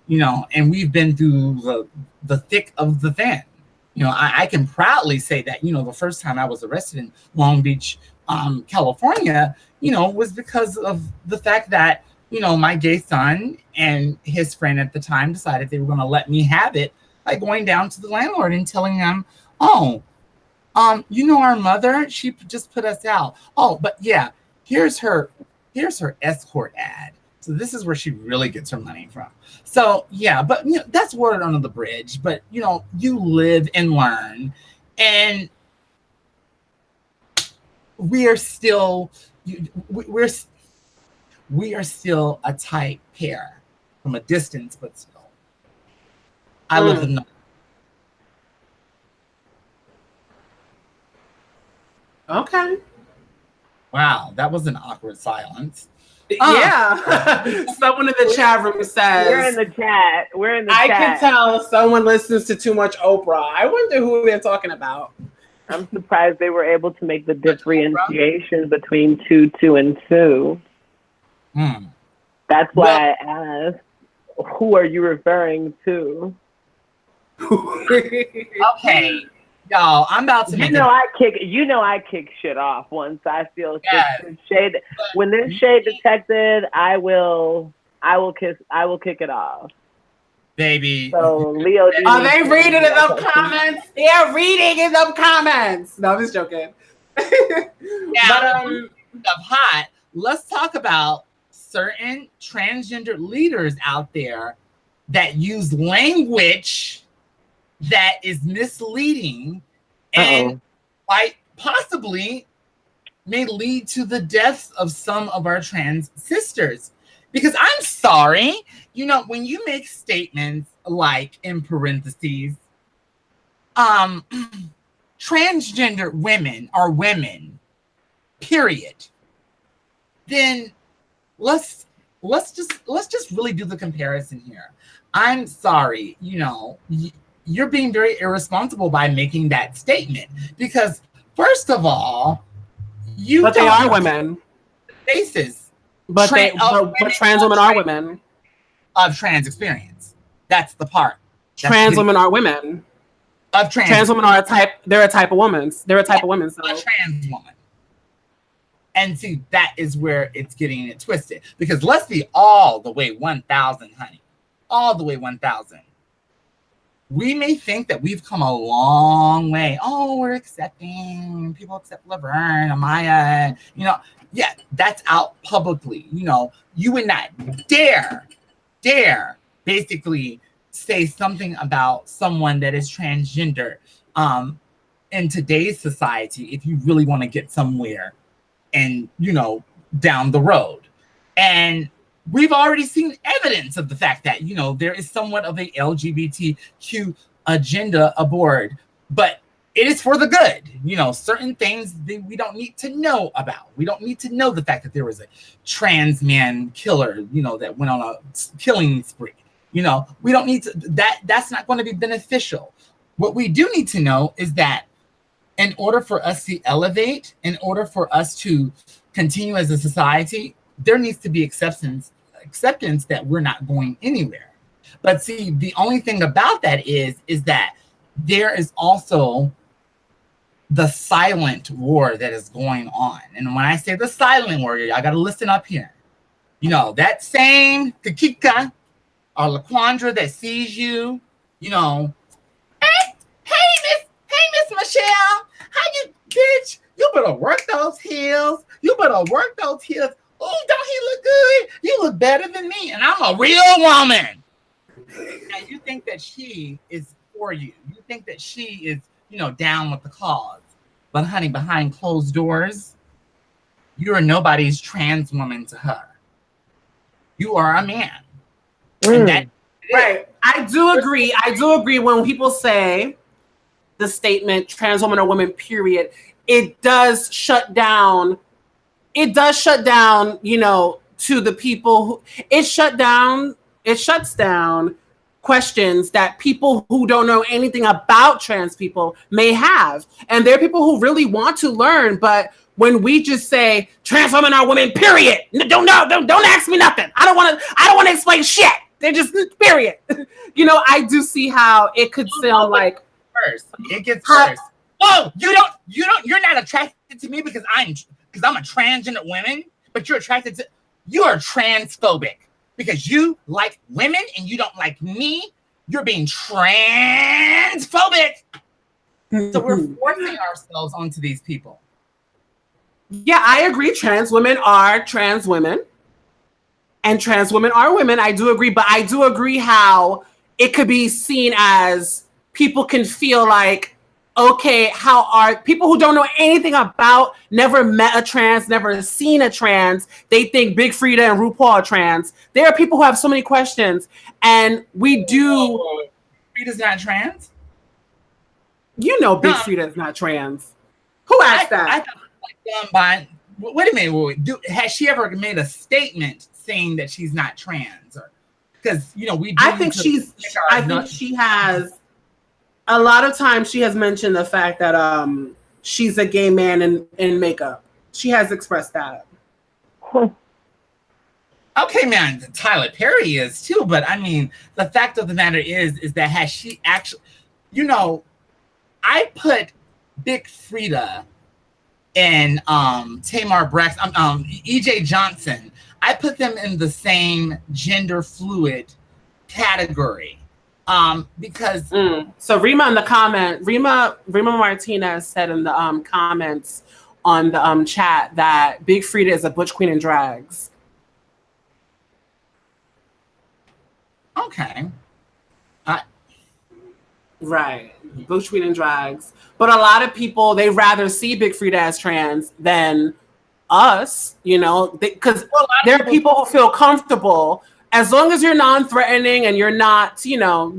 and we've been through the thick of the thin. I can proudly say that, the first time I was arrested in Long Beach, California, was because of the fact that, my gay son and his friend at the time decided they were going to let me have it by going down to the landlord and telling them, oh, our mother, she just put us out. Oh, but yeah, here's her escort ad. So this is where she really gets her money from. So yeah, but that's water under the bridge. But you live and learn, and we are still a tight pair from a distance, but still. I live in. Okay. Wow, that was an awkward silence. Yeah. Someone in the chat room says, We're in the chat. I can tell someone listens to too much Oprah. I wonder who they're talking about. I'm surprised they were able to make the differentiation between 2 and 2. That's why I asked, who are you referring to? Okay. Y'all, I'm about to I kick shit off once I feel shade. When there's shade detected, I will kick it off. Baby. So Leo, are they reading in them comments? They're reading in them comments. No, I'm just joking. Now, of hot, let's talk about certain transgender leaders out there that use language that is misleading and quite possibly may lead to the deaths of some of our trans sisters. Because I'm sorry, when you make statements like, in parentheses, transgender women are women, period, then let's just really do the comparison here. I'm sorry, you're being very irresponsible by making that statement, because first of all, they are women. Basis, but trans women are women of trans experience. That's the part. Trans women are women of trans women are a type. They're a type of woman. They're a type of woman. So. A trans woman. And see, that is where it's getting it twisted. Because let's be all the way 1,000, honey. All the way 1,000. We may think that we've come a long way. Oh, we're accepting. People accept Laverne, Amaya. Yeah, that's out publicly. You would not dare basically say something about someone that is transgender in today's society if you really want to get somewhere and, down the road. And we've already seen evidence of the fact that, there is somewhat of a LGBTQ agenda aboard, but it is for the good. Certain things that we don't need to know about. We don't need to know the fact that there was a trans man killer, that went on a killing spree. We don't need to, that's not going to be beneficial. What we do need to know is that in order for us to elevate, in order for us to continue as a society, there needs to be acceptance that we're not going anywhere. But see, the only thing about that is that there is also the silent war that is going on. And when I say the silent war, I got to listen up here. That same Kakika or Laquandra that sees you, hey, Miss Michelle, how you, bitch? You better work those heels. Oh, don't he look good? You look better than me, and I'm a real woman. And you think that she is for you. You think that she is, down with the cause. But honey, behind closed doors, you are nobody's trans woman to her. You are a man. And that right. I do agree when people say the statement trans woman or woman, period. It does shut down, to the people who it shuts down questions that people who don't know anything about trans people may have. And there are people who really want to learn, but when we just say trans women are women, period. Don't ask me nothing. I don't want to explain shit. They're just period. I do see how it could sound like first. It gets worse. Oh, you're not attracted to me because I'm a transgender woman, but you're transphobic because you like women and you don't like me. You're being transphobic. So we're forcing ourselves onto these people. Yeah, I agree. Trans women are trans women and trans women are women. I do agree, but I do agree how it could be seen as people can feel like, okay, how are people who don't know anything about, never met a trans, never seen a trans, they think Big Frida and RuPaul are trans. There are people who have so many questions, and we do. Frida's not trans? Big Frida is not trans. Who asked that? I thought by, wait a minute. Has she ever made a statement saying that she's not trans? Because, we do I think she has. a lot of times she has mentioned the fact that she's a gay man in makeup. She has expressed that. Okay, man, Tyler Perry is too, but I mean, the fact of the matter is that has she actually, you know, I put Big Frida and Tamar Braxton, EJ Johnson, I put them in the same gender fluid category. Because so Rima in the comment, Rima Martinez said in the comments on the chat that Big Frida is a butch queen in drags. Okay. Right. Butch queen in drags. But a lot of people, they rather see Big Frida as trans than us, you know, because there are people who feel comfortable as long as you're non-threatening and you're not, you know,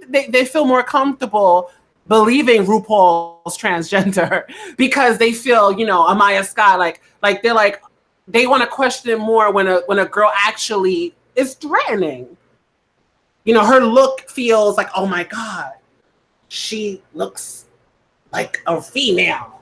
they feel more comfortable believing RuPaul's transgender because they feel, you know, Amaya Scott, like they're like, they want to question it more when a girl actually is threatening. You know, her look feels like, oh my God, she looks like a female.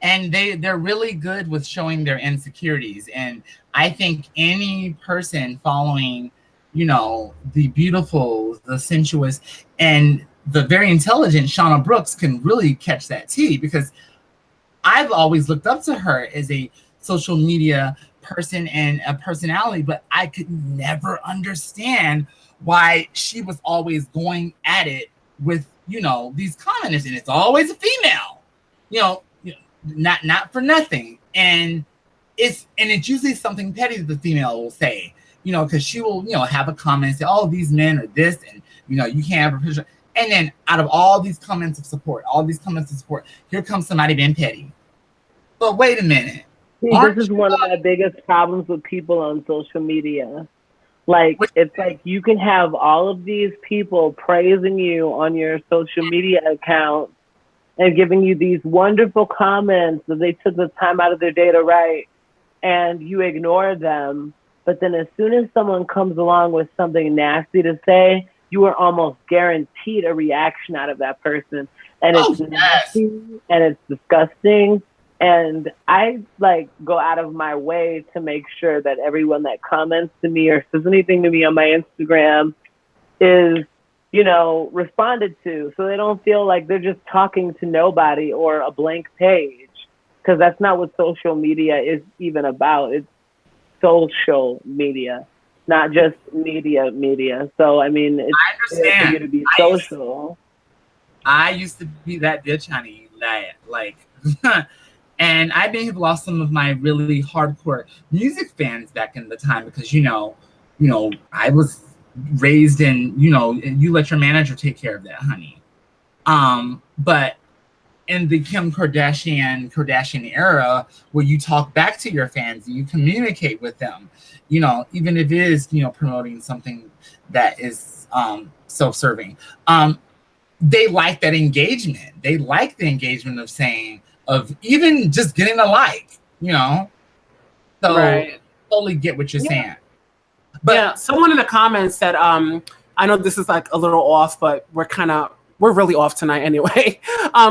And they're really good with showing their insecurities. And I think any person following, you know, the beautiful, the sensuous, and the very intelligent Shauna Brooks can really catch that tea, because I've always looked up to her as a social media person and a personality, but I could never understand why she was always going at it with, you know, these commenters, and it's always a female, you know, not for nothing. And it's usually something petty that the female will say, you know, because she will, you know, have a comment and say, oh, these men are this, and, you know, you can't have a picture. And then out of all these comments of support, here comes somebody being petty. But wait a minute. This is one of my biggest problems with people on social media. Like, it's like you can have all of these people praising you on your social media account and giving you these wonderful comments that they took the time out of their day to write, and you ignore them. But then as soon as someone comes along with something nasty to say, you are almost guaranteed a reaction out of that person. And it's nasty and it's disgusting. And I like go out of my way to make sure that everyone that comments to me or says anything to me on my Instagram is, you know, responded to, so they don't feel like they're just talking to nobody or a blank page, because that's not what social media is even about. It's social media, not just media. So, I mean, it's understand. for you to be social. I used to be that bitch, honey. Like and I may have lost some of my really hardcore music fans back in the time because, you know, I was raised in, you know, you let your manager take care of that, honey. But in the Kim Kardashian era, where you talk back to your fans and you communicate with them, you know, even if it is, you know, promoting something that is self-serving, they like that engagement. They like the engagement of saying, of even just getting a like, you know. So right. Totally get what you're saying. But yeah, someone in the comments said, I know this is like a little off, but we're really off tonight anyway.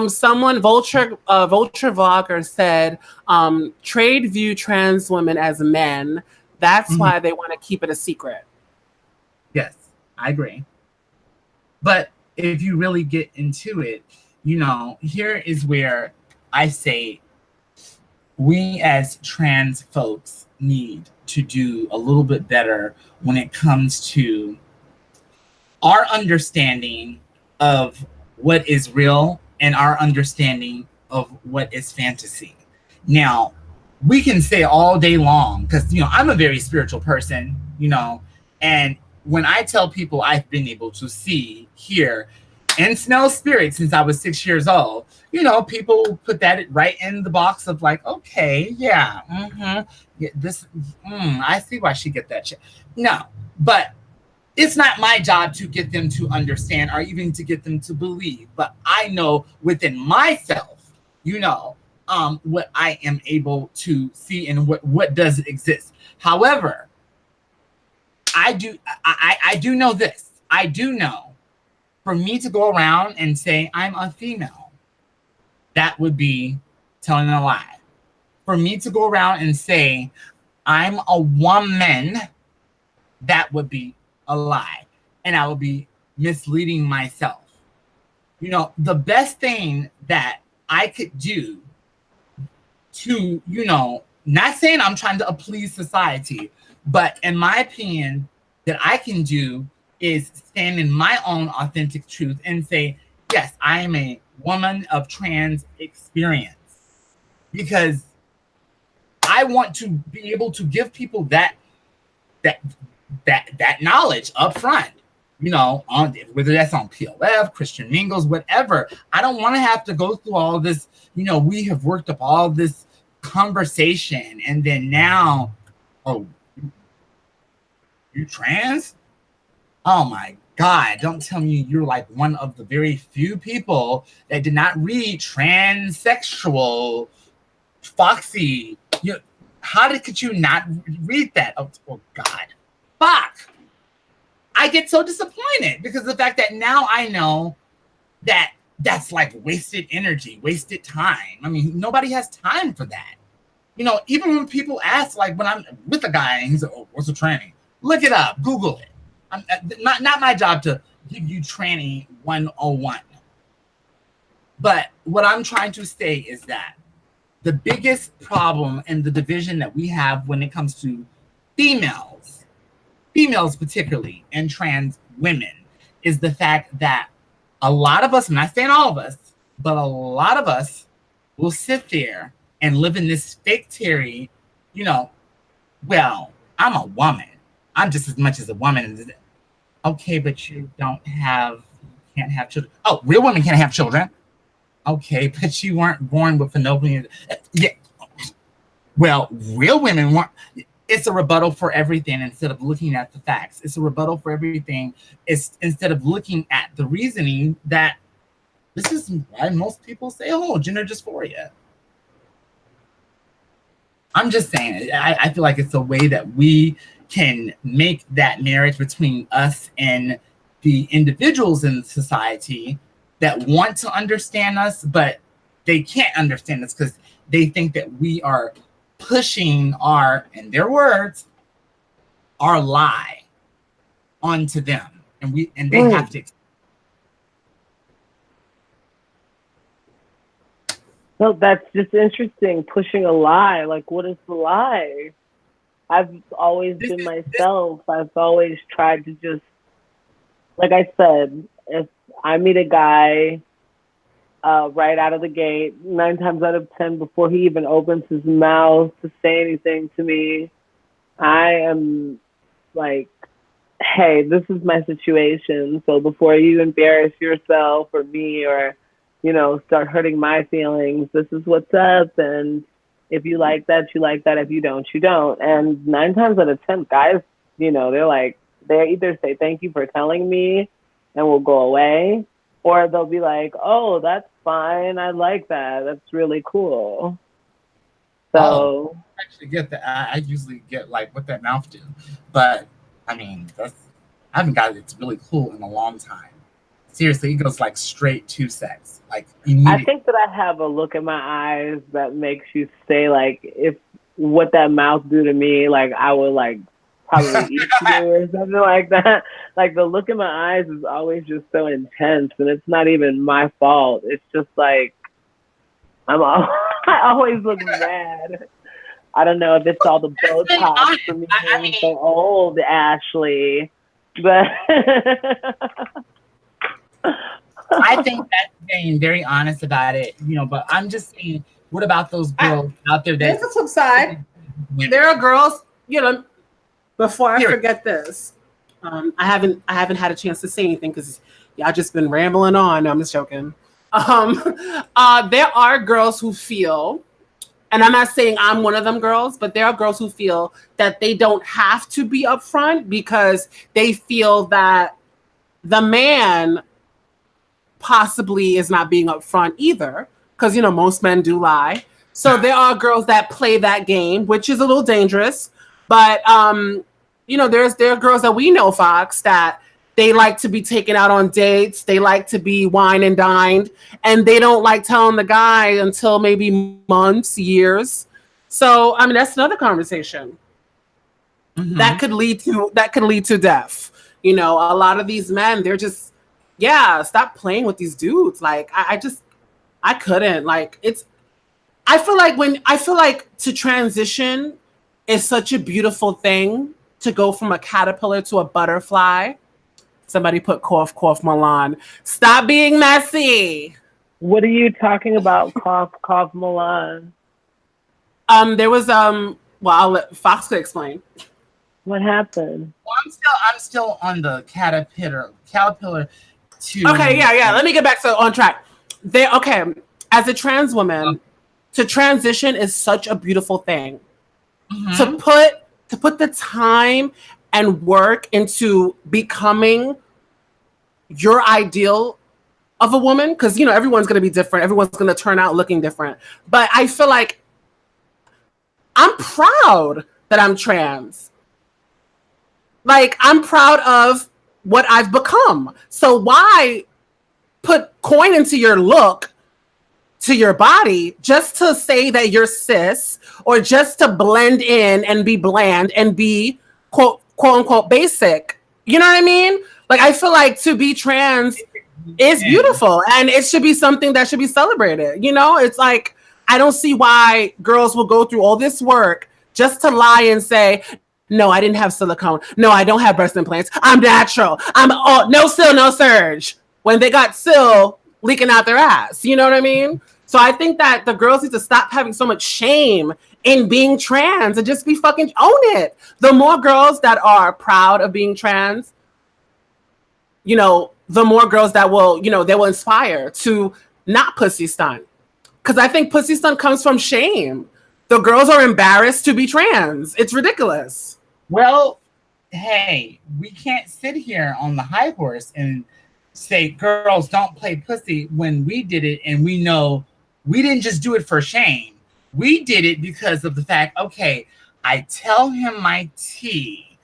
Someone, Vulture Vlogger said, trade view trans women as men. That's why they want to keep it a secret. Yes, I agree. But if you really get into it, you know, here is where I say we as trans folks need to do a little bit better when it comes to our understanding of what is real and our understanding of what is fantasy. Now, we can say all day long, because, you know, I'm a very spiritual person, you know, and when I tell people I've been able to see, hear, and smell spirit since I was 6 years old, you know, people put that right in the box of like, okay, yeah, I see why she get that shit. No, but it's not my job to get them to understand or even to get them to believe. But I know within myself, you know, what I am able to see and what does exist. However, I do know this. I do know For me to go around and say I'm a female, that would be telling a lie. For me to go around and say I'm a woman, that would be a lie. And I would be misleading myself. You know, the best thing that I could do to, you know, not saying I'm trying to please society, but in my opinion, that I can do is stand in my own authentic truth and say, yes, I am a woman of trans experience. Because I want to be able to give people that knowledge up front, you know, on whether that's on PLF, Christian Mingles, whatever. I don't want to have to go through all this, you know, we have worked up all this conversation and then now, oh, you trans? Oh my God, don't tell me you're like one of the very few people that did not read transsexual, foxy. Could you not read that? Oh God, fuck. I get so disappointed because of the fact that now I know that that's like wasted energy, wasted time. I mean, nobody has time for that. You know, even when people ask, like when I'm with a guy and he's like, oh, what's a tranny? Look it up, Google it. Not my job to give you tranny 101. But what I'm trying to say is that the biggest problem and the division that we have when it comes to females particularly, and trans women, is the fact that a lot of us, I'm not saying all of us, but a lot of us will sit there and live in this fake theory, you know, well, I'm a woman. I'm just as much as a woman. Okay, but you can't have children. Oh, real women can't have children. Okay, but you weren't born with fallopian. Yeah. Well, real women weren't. It's a rebuttal for everything instead of looking at the facts. It's a rebuttal for everything. It's instead of looking at the reasoning that this is why most people say, oh, gender dysphoria. I'm just saying, I feel like it's a way that we can make that marriage between us and the individuals in society that want to understand us, but they can't understand us because they think that we are pushing our, in their words, our lie onto them. And they have to. No, that's just interesting. Pushing a lie. Like, what is the lie? I've always been myself. I've always tried to just, like I said, if I meet a guy right out of the gate, 9 times out of 10, before he even opens his mouth to say anything to me, I am like, hey, this is my situation. So before you embarrass yourself or me or, you know, start hurting my feelings, this is what's up. And if you like that, you like that. If you don't, you don't. And 9 times out of 10, guys, you know, they either say, thank you for telling me, and we'll go away. Or they'll be like, oh, that's fine. I like that. That's really cool. So I actually get that. I usually get like what that mouth do. But I mean, I haven't got it. It's really cool in a long time. Seriously, it goes like straight to sex. Like I think that I have a look in my eyes that makes you say like, if what that mouth do to me, like I would like probably eat you or something like that. Like the look in my eyes is always just so intense, and it's not even my fault. It's just like I always look mad. I don't know if it's all the Botox for me being so old, Ashley, but I think that's being very honest about it, you know. But I'm just saying, what about those girls out there? There's a flip side. There are girls, you know. Before I forget this, I haven't had a chance to say anything because y'all just been rambling on. No, I'm just joking. There are girls who feel, and I'm not saying I'm one of them girls, but there are girls who feel that they don't have to be upfront because they feel that the man possibly is not being upfront either, because you know most men do lie. So there are girls that play that game, which is a little dangerous. But you know, there are girls that we know, Fox, that They like to be taken out on dates. They like to be wine and dined. And they don't like telling the guy until maybe months, years. So, I mean, that's another conversation. That could lead to death. You know, a lot of these men, they're just, stop playing with these dudes. Like, I couldn't. Like, I feel like to transition is such a beautiful thing, to go from a caterpillar to a butterfly. Somebody put cough, cough, Milan. Stop being messy. What are you talking about? Cough, cough, Milan. There was well, I'll let Fox could explain. What happened? Well, I'm still on the caterpillar to. Okay, yeah. Let me get back on track. As a trans woman, to transition is such a beautiful thing. To put the time and work into becoming your ideal of a woman, because you know everyone's going to be different, everyone's going to turn out looking different, but I feel like I'm proud that I'm trans. Like, I'm proud of what I've become. So why put coin into your look, to your body, just to say that you're cis, or just to blend in and be bland and be quote unquote basic? You know what I mean? Like, I feel like to be trans is beautiful, and it should be something that should be celebrated. You know, it's like, I don't see why girls will go through all this work just to lie and say, no, I didn't have silicone. No, I don't have breast implants. I'm natural. No sil, no surge. When they got sil leaking out their ass. You know what I mean? So I think that the girls need to stop having so much shame in being trans and just be fucking own it. The more girls that are proud of being trans, you know, the more girls that will, you know, they will inspire to not pussy stunt. Because I think pussy stunt comes from shame. The girls are embarrassed to be trans. It's ridiculous. Well, hey, we can't sit here on the high horse and say girls don't play pussy when we did it, and we know we didn't just do it for shame. We did it because of the fact, okay, I tell him my tea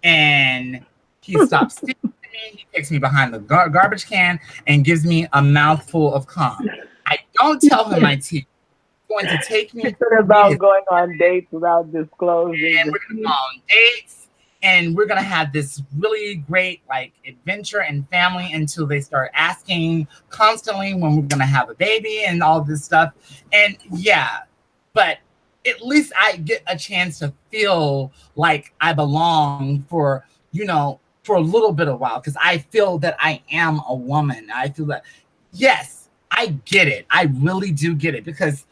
and he stops speaking to me. He takes me behind the garbage can and gives me a mouthful of cum. I don't tell him my tea. Going to take me. It's about going on dates without disclosing. And we're going to go on dates, and we're going to have this really great like adventure and family until they start asking constantly when we're going to have a baby and all this stuff. And but at least I get a chance to feel like I belong for, you know, for a little bit of a while, because I feel that I am a woman. I feel that, yes, I get it. I really do get it, because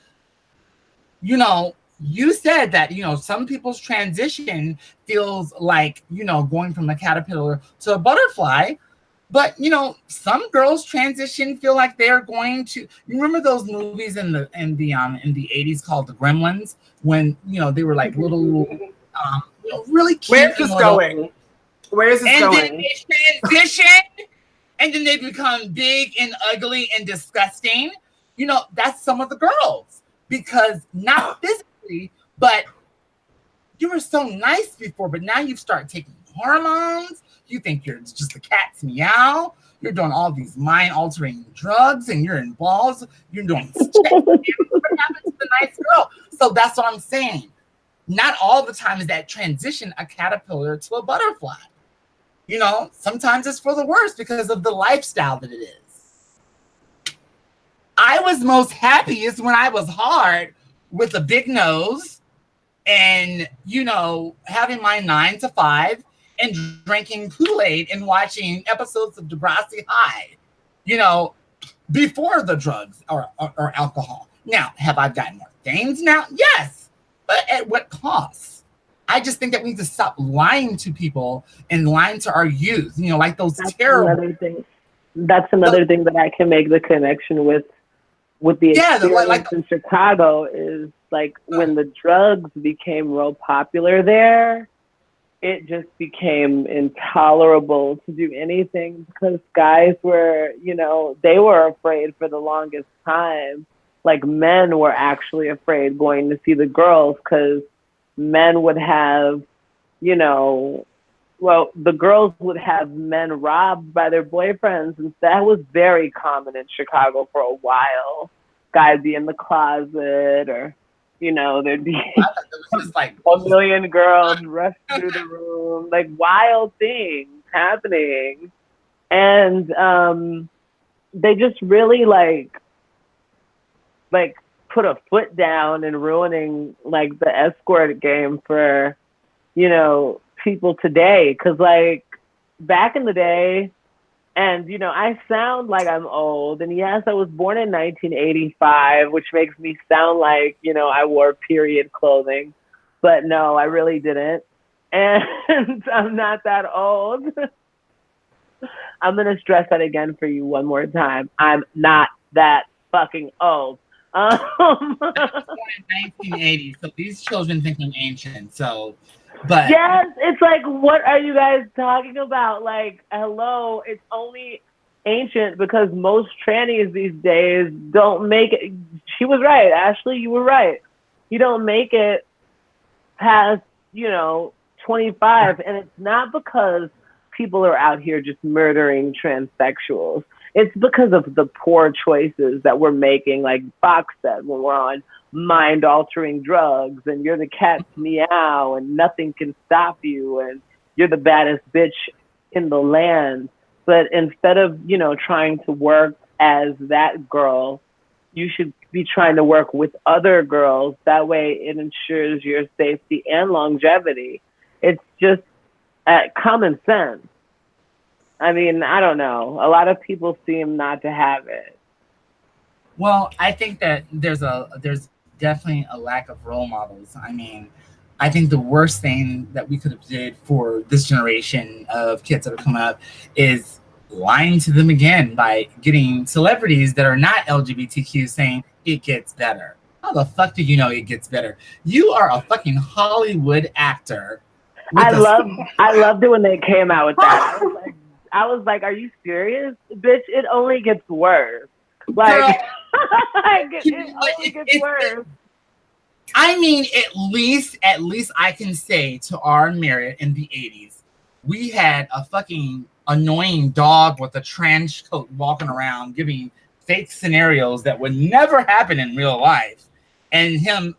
you know, you said that, you know, some people's transition feels like, you know, going from a caterpillar to a butterfly. But, you know, some girls transition feel like they're going to, you remember those movies in the 80s called The Gremlins, when, you know, they were like little you know, really cute. Where's this going? Where is this going? And then they transition, and then they become big and ugly and disgusting. You know, that's some of the girls. Because not physically, but you were so nice before, but now you start taking hormones. You think you're just a cat's meow. You're doing all these mind-altering drugs, and you're in balls. You're doing what happened to the nice girl? So that's what I'm saying. Not all the time is that transition a caterpillar to a butterfly. You know, sometimes it's for the worse because of the lifestyle that it is. I was most happiest when I was hard with a big nose and, you know, having my 9 to 5 and drinking Kool-Aid and watching episodes of Degrassi High, you know, before the drugs or alcohol. Now, have I gotten more things now? Yes. But at what cost? I just think that we need to stop lying to people and lying to our youth, you know, like those terrible. That's another thing that I can make the connection with the experience in Chicago is like when the drugs became real popular there, it just became intolerable to do anything, because guys were, you know, they were afraid for the longest time. Like, men were actually afraid going to see the girls, because men would have, you know, well, the girls would have men robbed by their boyfriends, and that was very common in Chicago for a while. Guys be in the closet, or there'd be I thought it was just like a million girls rush through the room, like wild things happening, and they just really like put a foot down and ruining like the escort game for people today, because like back in the day, and I sound like I'm old, and yes, I was born in 1985, which makes me sound like I wore period clothing, but no, I really didn't, and I'm not that old. I'm gonna stress that again for you one more time. I'm not that fucking old. born in 1980, so these children think I'm ancient. So, but yes, it's like, what are you guys talking about? Like, hello, it's only ancient because most trannies these days don't make it. She was right, Ashley. You were right. You don't make it past 25, and it's not because people are out here just murdering transsexuals. It's because of the poor choices that we're making, like Fox said, when we're on mind-altering drugs, and you're the cat's meow, and nothing can stop you, and you're the baddest bitch in the land. But instead of, trying to work as that girl, you should be trying to work with other girls. That way it ensures your safety and longevity. It's just common sense. I mean, I don't know. A lot of people seem not to have it. well, I think that there's definitely a lack of role models. I mean, I think the worst thing that we could have did for this generation of kids that are coming up is lying to them again by getting celebrities that are not LGBTQ saying it gets better. How the fuck do you know it gets better? You are a fucking Hollywood actor. I loved it when they came out with that. I was like, are you serious? Bitch, it only gets worse. Like, it only gets worse. I mean, at least I can say to our merit in the 80s, we had a fucking annoying dog with a trench coat walking around giving fake scenarios that would never happen in real life. And him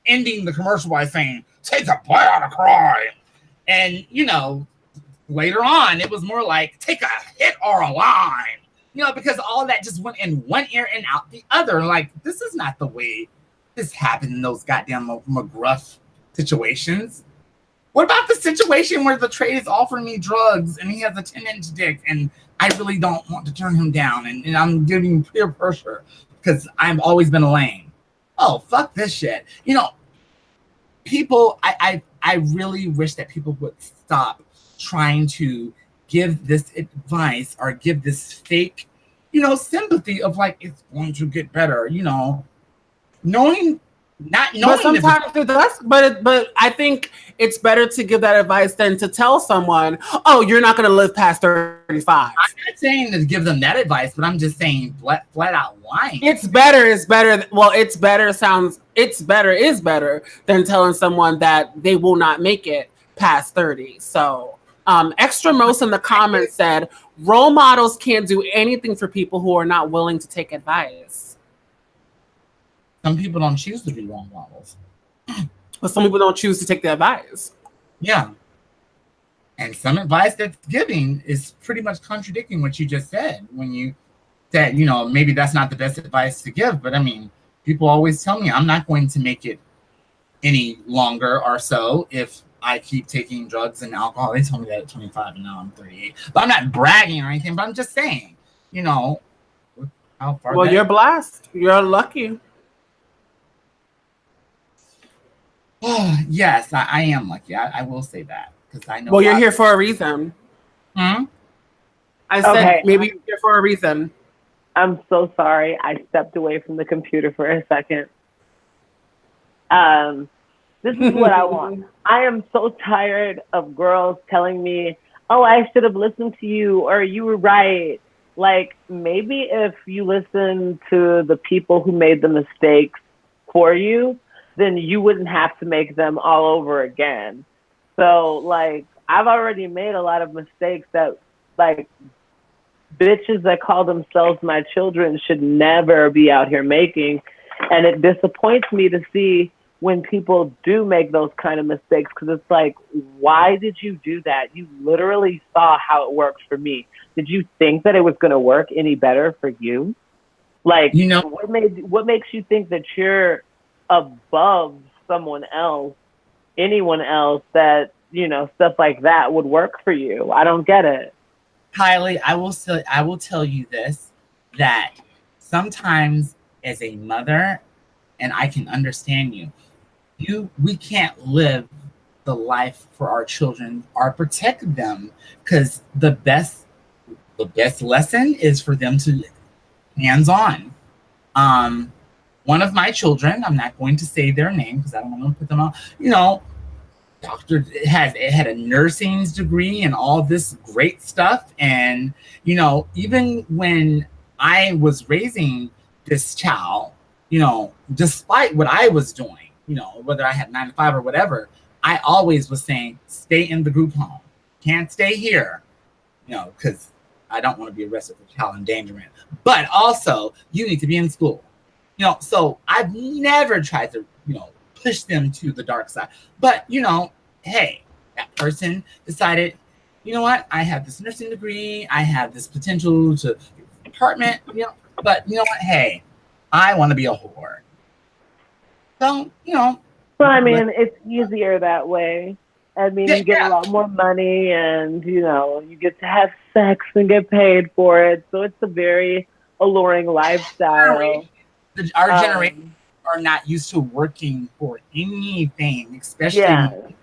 ending the commercial by saying, take a bite out of crime. And, later on, it was more like, take a hit or a line. Because all that just went in one ear and out the other. Like, this is not the way this happened in those goddamn McGruff situations. What about the situation where the trade is offering me drugs and he has a 10-inch dick and I really don't want to turn him down and I'm giving peer pressure because I've always been a lame? Oh, fuck this shit. People, I really wish that people would stop trying to give this advice or give this fake, sympathy of like, it's going to get better, knowing. But sometimes it does. But I think it's better to give that advice than to tell someone, "Oh, you're not going to live past 35." I'm not saying to give them that advice, but I'm just saying flat out lying. It's better. Well, it's better is better than telling someone that they will not make it past 30. So, Extra Most in the comments said, "Role models can't do anything for people who are not willing to take advice." Some people don't choose to be role models. But some people don't choose to take the advice. Yeah. And some advice that's giving is pretty much contradicting what you just said. When you said, maybe that's not the best advice to give. But I mean, people always tell me I'm not going to make it any longer or so if I keep taking drugs and alcohol. They told me that at 25 and now I'm 38. But I'm not bragging or anything, but I'm just saying, how far. Well, you're blessed. You're lucky. Yes, I am lucky. I will say that because I know. Well, you're here for a reason. Hmm? I said maybe you're here for a reason. I'm so sorry. I stepped away from the computer for a second. This is what I want. I am so tired of girls telling me, "Oh, I should have listened to you," or "You were right." Like, maybe if you listen to the people who made the mistakes for you, then you wouldn't have to make them all over again. So, like, I've already made a lot of mistakes that, like, bitches that call themselves my children should never be out here making. And it disappoints me to see when people do make those kind of mistakes, because it's like, why did you do that? You literally saw how it works for me. Did you think that it was going to work any better for you? Like, You know, what makes you think that you're above someone else, anyone else, that, you know, stuff like that would work for you? I don't get it. Kylie, I will tell you this, that sometimes as a mother, and I can understand we can't live the life for our children or protect them, because the best lesson is for them to hands-on. One of my children, I'm not going to say their name because I don't want to put them on, you know, doctor had a nursing degree and all this great stuff. And, you know, even when I was raising this child, you know, despite what I was doing, you know, whether I had 9 to 5 or whatever, I always was saying, stay in the group home. Can't stay here, you know, because I don't want to be arrested for child endangerment. But also, you need to be in school. You know, so I've never tried to, you know, push them to the dark side. But, you know, hey, that person decided, you know what, I have this nursing degree, I have this potential to apartment, you know, but you know what, hey, I want to be a whore. So, you know. Well, I mean, it's easier that way. I mean, you get a lot more money, and, you know, you get to have sex and get paid for it. So it's a very alluring lifestyle. Our generation are not used to working for anything, especially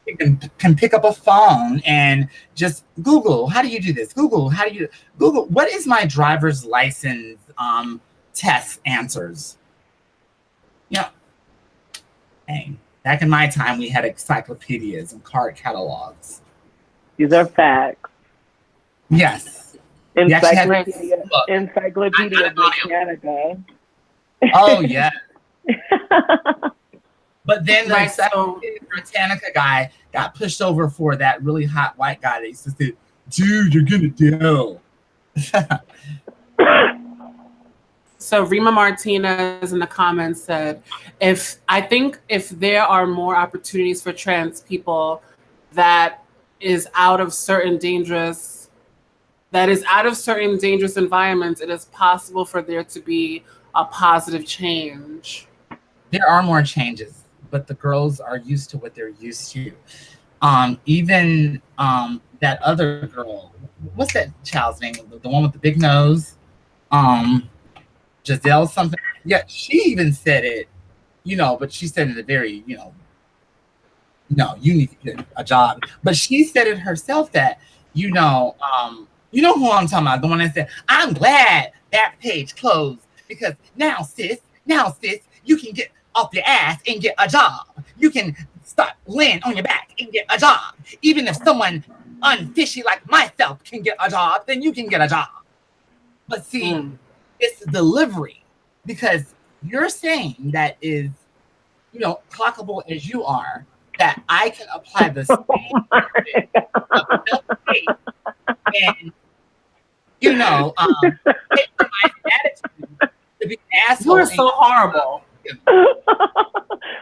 you can pick up a phone and just Google, how do you do this? Google, what is my driver's license test answers? You know, hey, back in my time, we had encyclopedias and card catalogs. These are facts. Yes. Encyclopedia Britannica. Oh, yeah. But then the Britannica guy got pushed over for that really hot white guy that used to say, dude, you're gonna do. So Rima Martinez in the comments said, if there are more opportunities for trans people that is out of certain dangerous environments, it is possible for there to be a positive change. There are more changes, but the girls are used to what they're used to. Even that other girl, what's that child's name? The one with the big nose? Giselle something. Yeah, she even said it, you know, but she said it a very, you know, no, you need to get a job. But she said it herself that, you know who I'm talking about, the one that said, I'm glad that page closed, because now sis, you can get off your ass and get a job. You can start laying on your back and get a job. Even if someone unfishy like myself can get a job, then you can get a job. But see, it's the delivery, because you're saying that is, you know, clockable as you are, that I can apply the same and, you know, take my attitude to be an asshole. You are so horrible.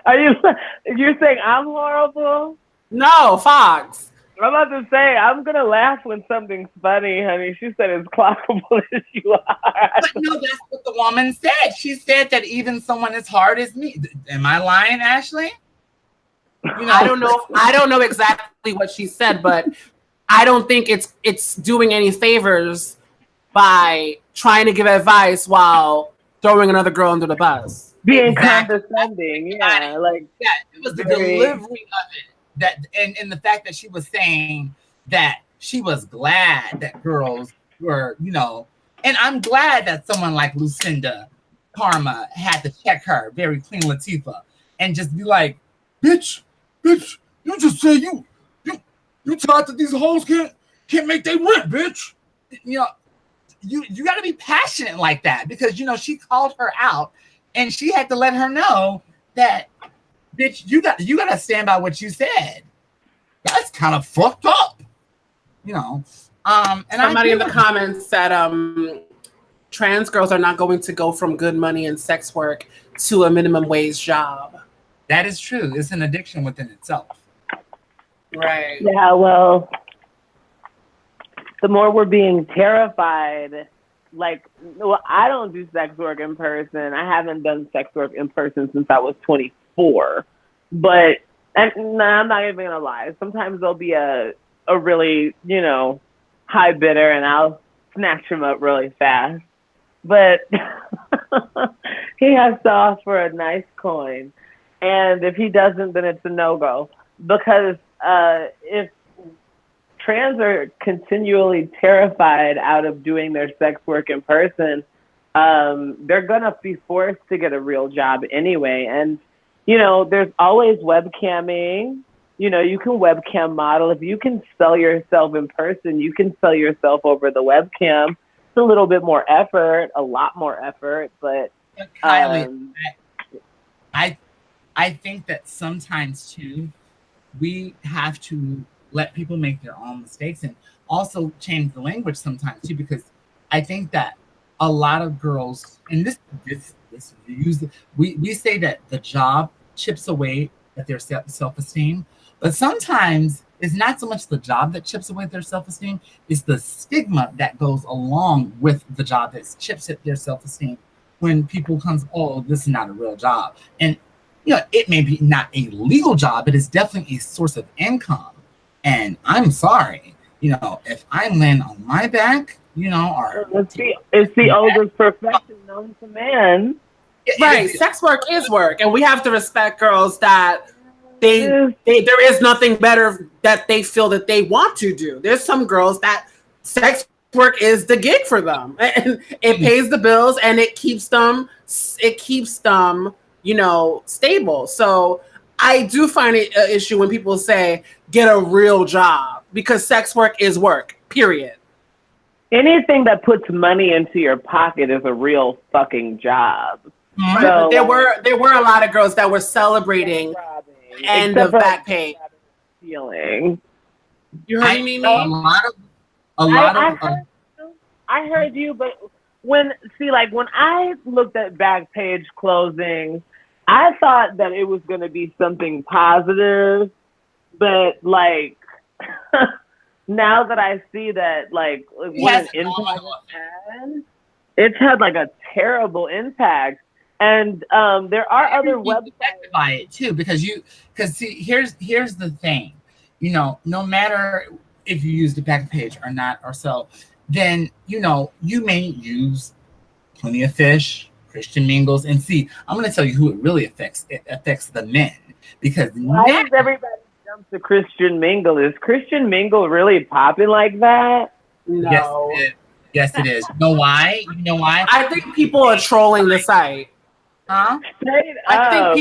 You're saying I'm horrible? No, Fox. I'm about to say, I'm going to laugh when something's funny, honey. She said it's clockable as you are. But no, that's what the woman said. She said that even someone as hard as me. Am I lying, Ashley? You know, I don't know exactly what she said, but I don't think it's doing any favors by trying to give advice while throwing another girl under the bus. Being condescending, yeah. Like, yeah, it was the delivery of it. That and the fact that she was saying that she was glad that girls were, you know, and I'm glad that someone like Lucinda Karma had to check her, very Queen Latifah, and just be like, bitch, you just say you thought that these hoes can't make their rent, bitch. You know, you got to be passionate like that, because, you know, she called her out and she had to let her know that, bitch, you got to stand by what you said. that's kind of fucked up, you know. And somebody in the comments said trans girls are not going to go from good money and sex work to a minimum wage job. That is true. It's an addiction within itself. Right. Yeah, well, the more we're being terrified, like, well, I don't do sex work in person. I haven't done sex work in person since I was 24. But, and no, I'm not even gonna lie. Sometimes there'll be a really, you know, high bidder, and I'll snatch him up really fast. But he has to offer a nice coin, and if he doesn't, then it's a no-go. Because if trans are continually terrified out of doing their sex work in person, they're gonna be forced to get a real job anyway. And you know, there's always webcamming. You know, you can webcam model. If you can sell yourself in person, you can sell yourself over the webcam. It's a little bit more effort, a lot more effort, but Kylie, I think that sometimes too, we have to let people make their own mistakes and also change the language sometimes too, because I think that a lot of girls, and we say that the job chips away at their self-esteem, but sometimes it's not so much the job that chips away at their self-esteem, it's the stigma that goes along with the job that chips at their self-esteem. When people comes, oh, this is not a real job. And you know, it may be not a legal job, but it's definitely a source of income. And I'm sorry, you know, if I'm laying on my back, you know, or it's the oldest profession known to man. Right, sex work is work, and we have to respect girls that there is nothing better that they feel that they want to do. There's some girls that sex work is the gig for them, and it pays the bills and it keeps them, you know, stable. So I do find it an issue when people say get a real job, because sex work is work, period. Anything that puts money into your pocket is a real fucking job. Right, so, but there were a lot of girls that were celebrating end of back pay. Feeling. You heard me? I heard you, but when I looked at Backpage closing, I thought that it was going to be something positive, but like now that I see that like what an impact it's had like a terrible impact. And there are other websites by it too, because see, here's the thing, you know, no matter if you use the Backpage or not or so, then you know you may use Plenty of Fish, Christian Mingles, and see, I'm going to tell you who it really affects. It affects the men, because why does everybody jump to Christian Mingle? Is Christian Mingle really popping like that? No. Yes, it is. You know why? You know why? I think people are trolling the site. Huh? I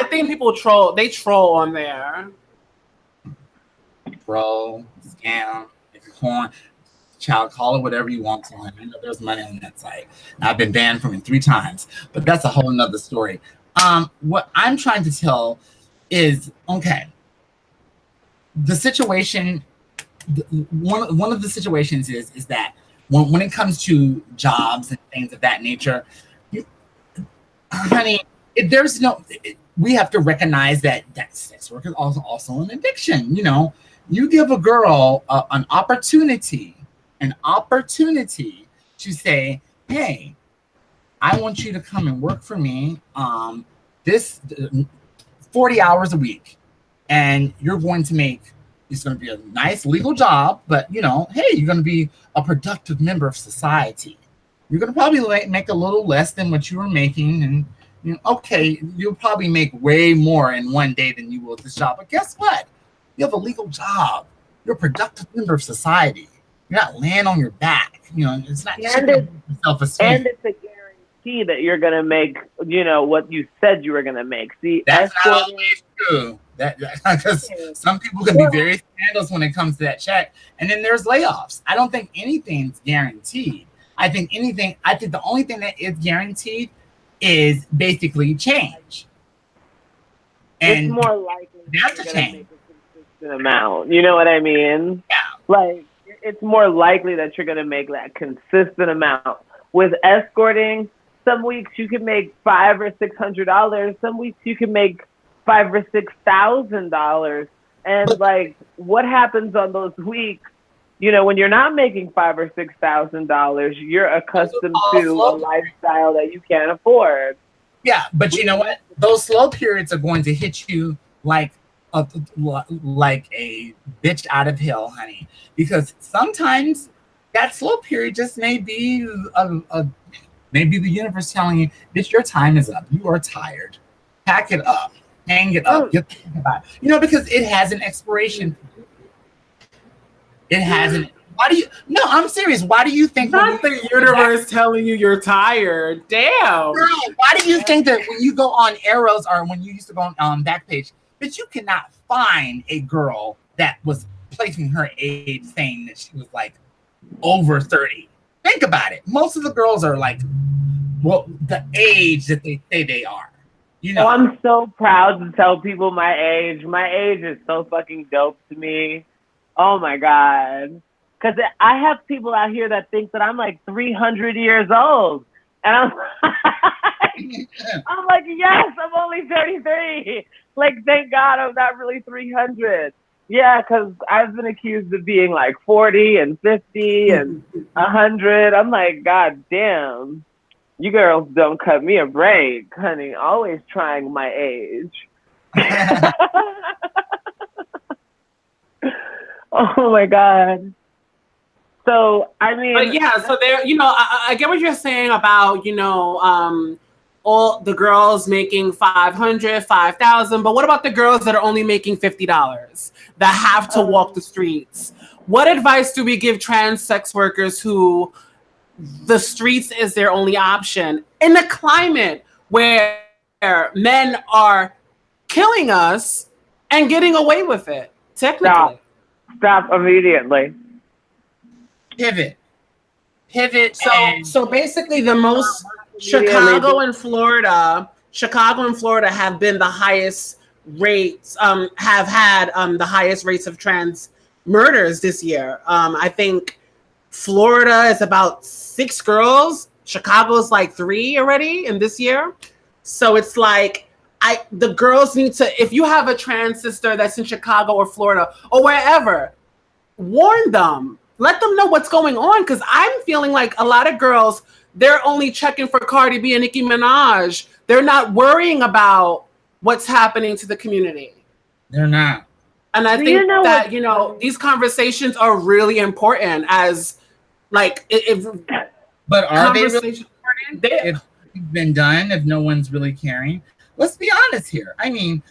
think people troll. They troll on there. Bro, scam, porn, child, call it whatever you want to him. I know there's money on that site. Now, I've been banned from it 3 times, but that's a whole nother story. What I'm trying to tell is, okay, the situation, one of the situations is that when it comes to jobs and things of that nature, honey, we have to recognize that sex work is also an addiction. You know, you give a girl an opportunity to say, hey, I want you to come and work for me this 40 hours a week, and you're going to make, it's going to be a nice legal job, but you know, hey, you're going to be a productive member of society. You're going to probably make a little less than what you were making, and you know, okay, you'll probably make way more in one day than you will at this job. But guess what? You have a legal job. You're a productive member of society. You're not laying on your back. You know, it's not self-esteem. And it's a guarantee that you're going to make, you know, what you said you were going to make. See, that's not always true. Because some people can be very scandalous when it comes to that check, and then there's layoffs. I don't think anything's guaranteed. I think the only thing that is guaranteed is basically change. And it's more likely that's a change. consistent amount. You know what I mean? Yeah. Like, it's more likely that you're going to make that consistent amount. With escorting, some weeks you can make $500 or $600. Some weeks you can make $5,000 or $6,000. And like, what happens on those weeks? You know, when you're not making $5,000 or $6,000, you're accustomed to a lifestyle that you can't afford. Yeah, but you know what? Those slow periods are going to hit you like a bitch out of hell, honey. Because sometimes that slow period just may be maybe the universe telling you, bitch, your time is up. You are tired. Pack it up. Hang it up. You're thinking about it. You know, because it has an expiration. It hasn't. Why do you? No, I'm serious. Why do you think? Not the universe telling you you're tired. Damn. Girl, why do you think that when you go on Arrows or when you used to go on Backpage, that you cannot find a girl that was placing her age saying that she was like over 30? Think about it. Most of the girls are like, well, the age that they say they are. You know. Oh, I'm so proud to tell people my age. My age is so fucking dope to me. Oh my God. Because I have people out here that think that I'm like 300 years old. And I'm like, yes, I'm only 33. Like, thank God I'm not really 300. Yeah, because I've been accused of being like 40 and 50 and 100. I'm like, God damn. You girls don't cut me a break, honey. Always trying my age. Oh my God. So I mean, but yeah, so there, you know, I get what you're saying about, you know, all the girls making 500, 5,000, but what about the girls that are only making $50 that have to walk the streets? What advice do we give trans sex workers who the streets is their only option in a climate where men are killing us and getting away with it? Technically. Stop immediately. Pivot. So basically, the most Chicago and Florida have been the highest rates. Have had the highest rates of trans murders this year. I think Florida is about 6 girls. Chicago's like 3 already in this year. So it's like the girls need to. If you have a trans sister that's in Chicago or Florida or wherever, warn them. Let them know what's going on, because I'm feeling like a lot of girls, they're only checking for Cardi B and Nicki Minaj. They're not worrying about what's happening to the community. They're not. And I think that, you know, these conversations are really important as, like, but are they really important? If it's been done, if no one's really caring? Let's be honest here. I mean,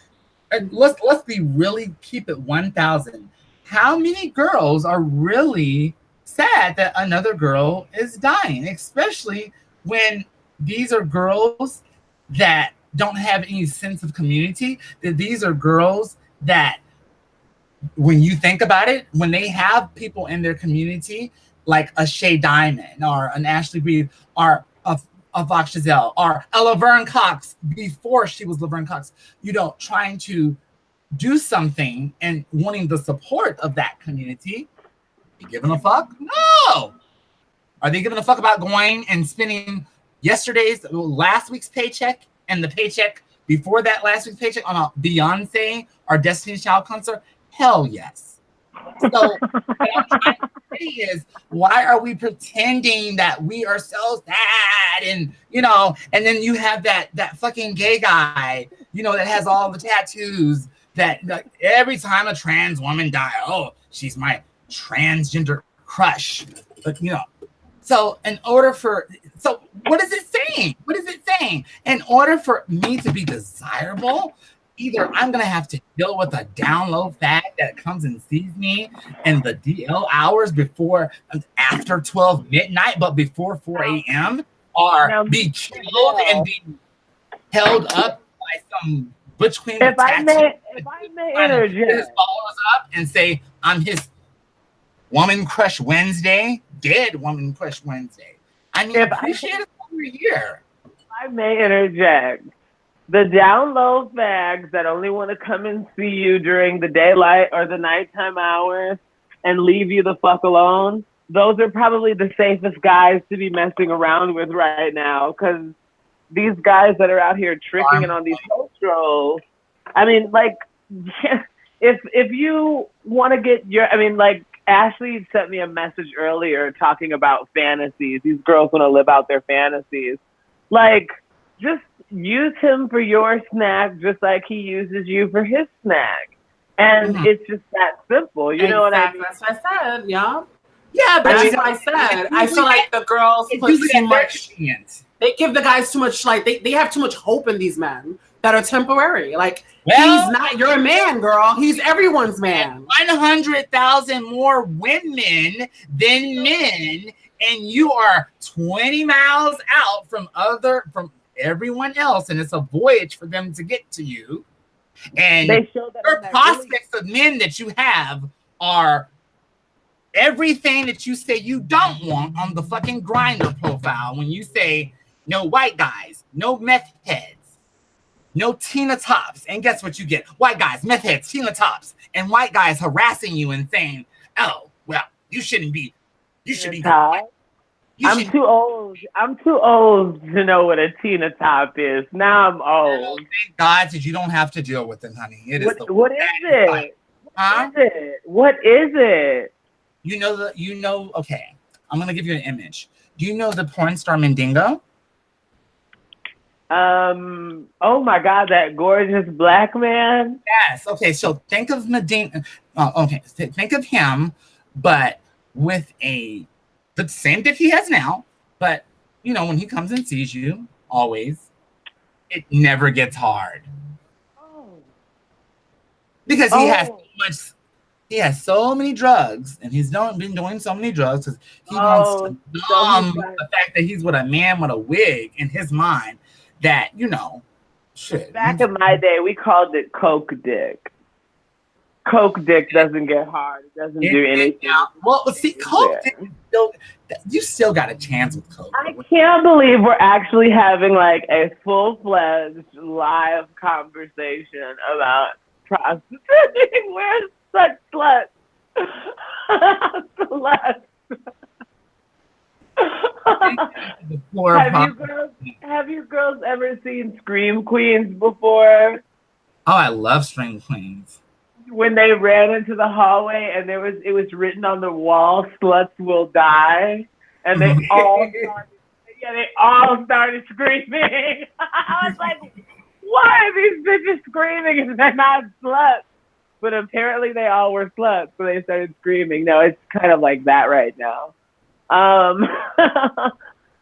let's be really, keep it 1,000. How many girls are really sad that another girl is dying, especially when these are girls that don't have any sense of community, that these are girls that, when you think about it, when they have people in their community, like a Shay Diamond or an Ashley Reed or a Foxx or a Laverne Cox before she was Laverne Cox, you know, trying to do something and wanting the support of that community. You giving a fuck? No. Are they giving a fuck about going and spending last week's paycheck and the paycheck before that last week's paycheck on a Beyonce or Destiny's Child concert? Hell yes. So what I'm trying to say is, why are we pretending that we are so sad? And, you know, and then you have that fucking gay guy, you know, that has all the tattoos, that every time a trans woman dies, oh, she's my transgender crush. But, you know, so what is it saying? What is it saying? In order for me to be desirable, either I'm going to have to deal with a down low fat that comes and sees me in the DL hours after 12 midnight, but before 4 a.m., or be killed and be held up by some Butch Queen. If I may interject, his followers up and say, I'm his Woman Crush Wednesday, dead Woman Crush Wednesday. I mean, appreciate it over here. If I may interject, The down low fags that only want to come and see you during the daylight or the nighttime hours and leave you the fuck alone, those are probably the safest guys to be messing around with right now. Because these guys that are out here tricking and on these post-rolls, I mean, like, if you want to get your, I mean, like, Ashley sent me a message earlier talking about fantasies. These girls want to live out their fantasies. Like, just use him for your snack just like he uses you for his snack. And it's just that simple. You know what I mean? That's what I said, yeah. Yeah, but that's what I said. I feel like the girls put too much. They give the guys too much, like, they have too much hope in these men that are temporary. Like, he's not your man, girl. He's everyone's man. 100,000 more women than men, and you are 20 miles out from everyone else, and it's a voyage for them to get to you. And your prospects of men that you have are everything that you say you don't want on the fucking Grinder profile. When you say no white guys, no meth heads, no Tina Tops, and guess what you get? White guys, meth heads, Tina Tops, and white guys harassing you and saying, "Oh, well, you shouldn't be. You should be." I'm too old. I'm too old to know what a Tina Top is. Now I'm old. Thank God that you don't have to deal with it, honey. It is. What is it? Huh? What is it? You know. Okay, I'm gonna give you an image. Do you know the porn star Mandingo? Oh my God, that gorgeous black man. Yes. Okay. So think of Mandingo. Okay. Think of him, but with the same dick he has now, but you know, when he comes and sees you, always, it never gets hard. Oh. Because he has so many drugs, and he's been doing so many drugs because he wants to numb the fact that he's with a man with a wig in his mind that, you know, shit. Back in my day, we called it coke dick. Coke dick doesn't get hard. It doesn't do anything. Well, see, coke dick you still got a chance with coke. I can't believe we're actually having like a full-fledged live conversation about prostituting. We're such sluts. Sluts. Have you girls ever seen Scream Queens before? Oh, I love Scream Queens. When they ran into the hallway and it was written on the wall, "Sluts will die," and they all started screaming. I was like, why are these bitches screaming if they're not sluts? But apparently they all were sluts, so they started screaming. No, it's kind of like that right now. But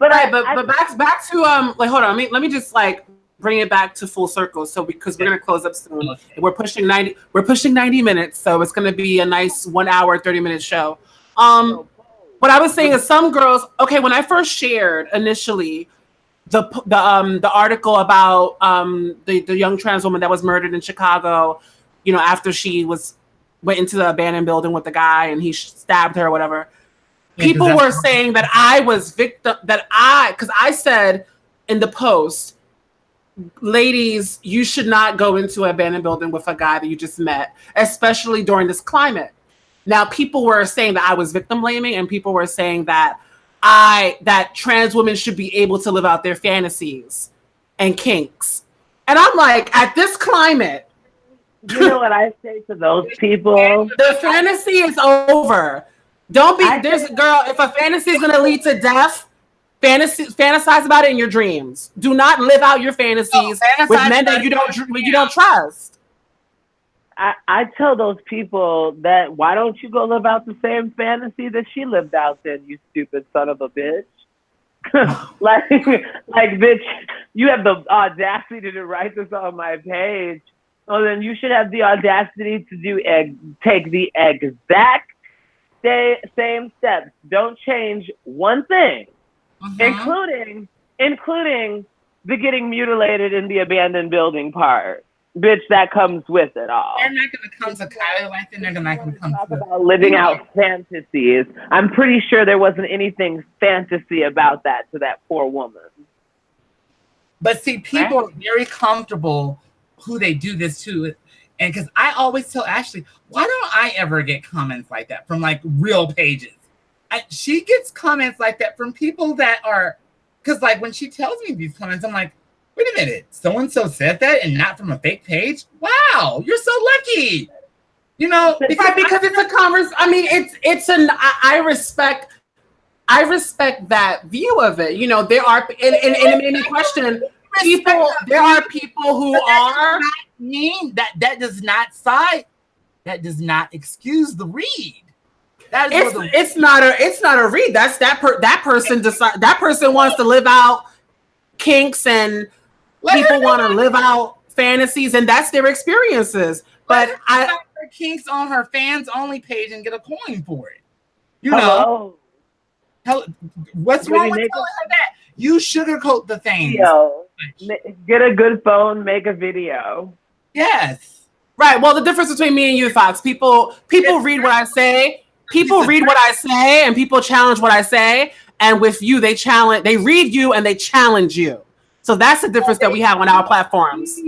back to like, hold on, let me just like bring it back to full circle. So because we're gonna close up soon, we're pushing 90 minutes, so it's gonna be a nice 1 hour 30-minute show. What I was saying is some girls. Okay, when I first shared initially the article about the young trans woman that was murdered in Chicago, you know, after she went into the abandoned building with the guy and he stabbed her or whatever. People were saying that I was victim, because I said in the post, ladies, you should not go into an abandoned building with a guy that you just met, especially during this climate. Now, people were saying that I was victim blaming, and people were saying that that trans women should be able to live out their fantasies and kinks. And I'm like, at this climate, you know what I say to those people? The fantasy is over. Don't be this girl. If a fantasy is going to lead to death, fantasize about it in your dreams. Do not live out your fantasies with men that you don't trust. I tell those people that why don't you go live out the same fantasy that she lived out then, you stupid son of a bitch. like bitch, you have the audacity to write this on my page. Oh, then you should have the audacity to take the exact same steps. Don't change one thing, including the getting mutilated in the abandoned building part. Bitch, that comes with it all. They're not going to come to Kylie like that. They're not going to come talk about living out fantasies. I'm pretty sure there wasn't anything fantasy about that to that poor woman. But see, people are very comfortable who they do this to. And because I always tell Ashley, why don't I ever get comments like that from like real pages? She gets comments like that from people that are, because like when she tells me these comments, I'm like, wait a minute, so-and-so said that and not from a fake page? Wow, you're so lucky. You know, because it's a conversation. I mean, I respect that view of it. You know, there are, and it made me question people. There are people who are mean that does not side. That does not excuse the read. That is it's not a read. That's that person decide. That person wants to live out kinks, and people want to live out fantasies, and that's their experiences. But I her kinks on her fans only page and get a coin for it. You know, what's wrong with telling her that? You sugarcoat the things. Get a good phone, make a video. Yes. Right. Well, the difference between me and you, Fox, people read what I say. People read what I say, and people challenge what I say. And with you, they read you and they challenge you. So that's the difference that we have on our platforms.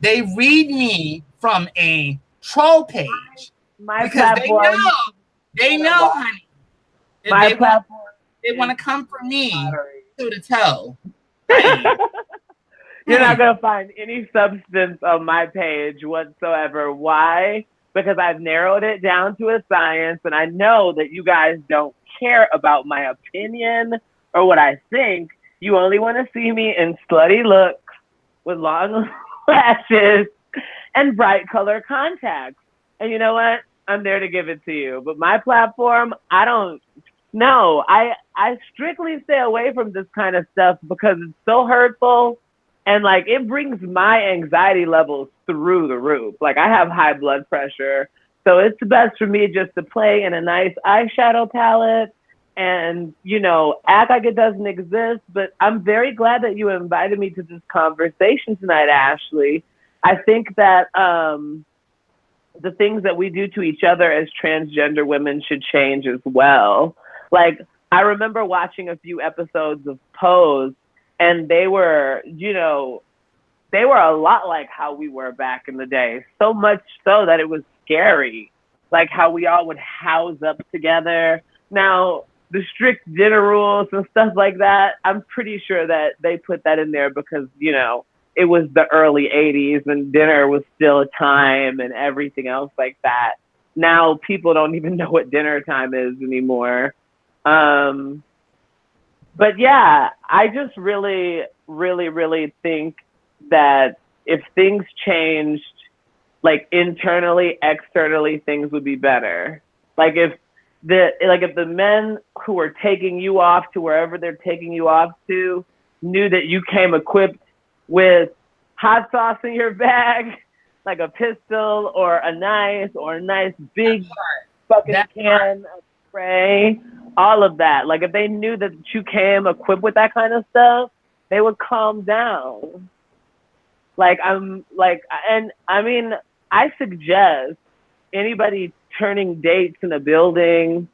They read me from a troll page. My platform. They know, honey. My platform. They want to come for me toe to toe. You're not going to find any substance on my page whatsoever. Why? Because I've narrowed it down to a science, and I know that you guys don't care about my opinion or what I think. You only want to see me in slutty looks with long lashes and bright color contacts. And you know what? I'm there to give it to you. But my platform, I don't know. I strictly stay away from this kind of stuff because it's so hurtful. And like, it brings my anxiety levels through the roof. Like, I have high blood pressure. So it's best for me just to play in a nice eyeshadow palette and, you know, act like it doesn't exist. But I'm very glad that you invited me to this conversation tonight, Ashley. I think that the things that we do to each other as transgender women should change as well. Like, I remember watching a few episodes of Pose, and they were, you know, they were a lot like how we were back in the day. So much so that it was scary, like how we all would house up together. Now, the strict dinner rules and stuff like that, I'm pretty sure that they put that in there because, you know, it was the early 80s and dinner was still a time and everything else like that. Now people don't even know what dinner time is anymore. But yeah, I just really, really, really think that if things changed, like internally, externally, things would be better. Like if the men who are taking you off to wherever they're taking you off to knew that you came equipped with hot sauce in your bag, like a pistol or a nice big fucking can of spray, all of that. Like if they knew that you came equipped with that kind of stuff, they would calm down. I suggest anybody turning dates in a building,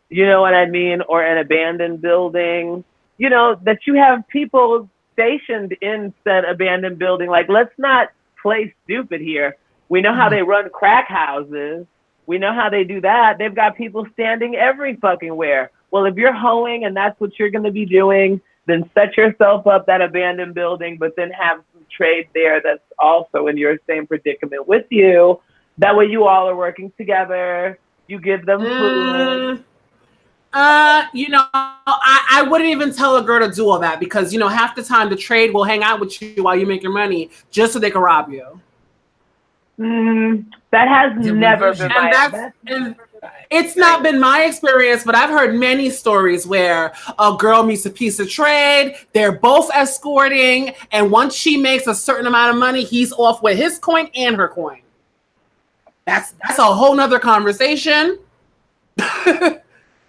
you know what I mean, or an abandoned building, you know, that you have people stationed in said abandoned building. Like, let's not play stupid here. We know how they run crack houses. We know how they do that. They've got people standing every fucking where. Well, if you're hoeing and that's what you're going to be doing, then set yourself up that abandoned building, but then have some trade there that's also in your same predicament with you. That way you all are working together. You give them food. You know, I wouldn't even tell a girl to do all that because, you know, half the time the trade will hang out with you while you make your money just so they can rob you. That has never been it's not been my experience, but I've heard many stories where a girl meets a piece of trade, they're both escorting, and once she makes a certain amount of money, he's off with his coin and her coin. That's a whole nother conversation.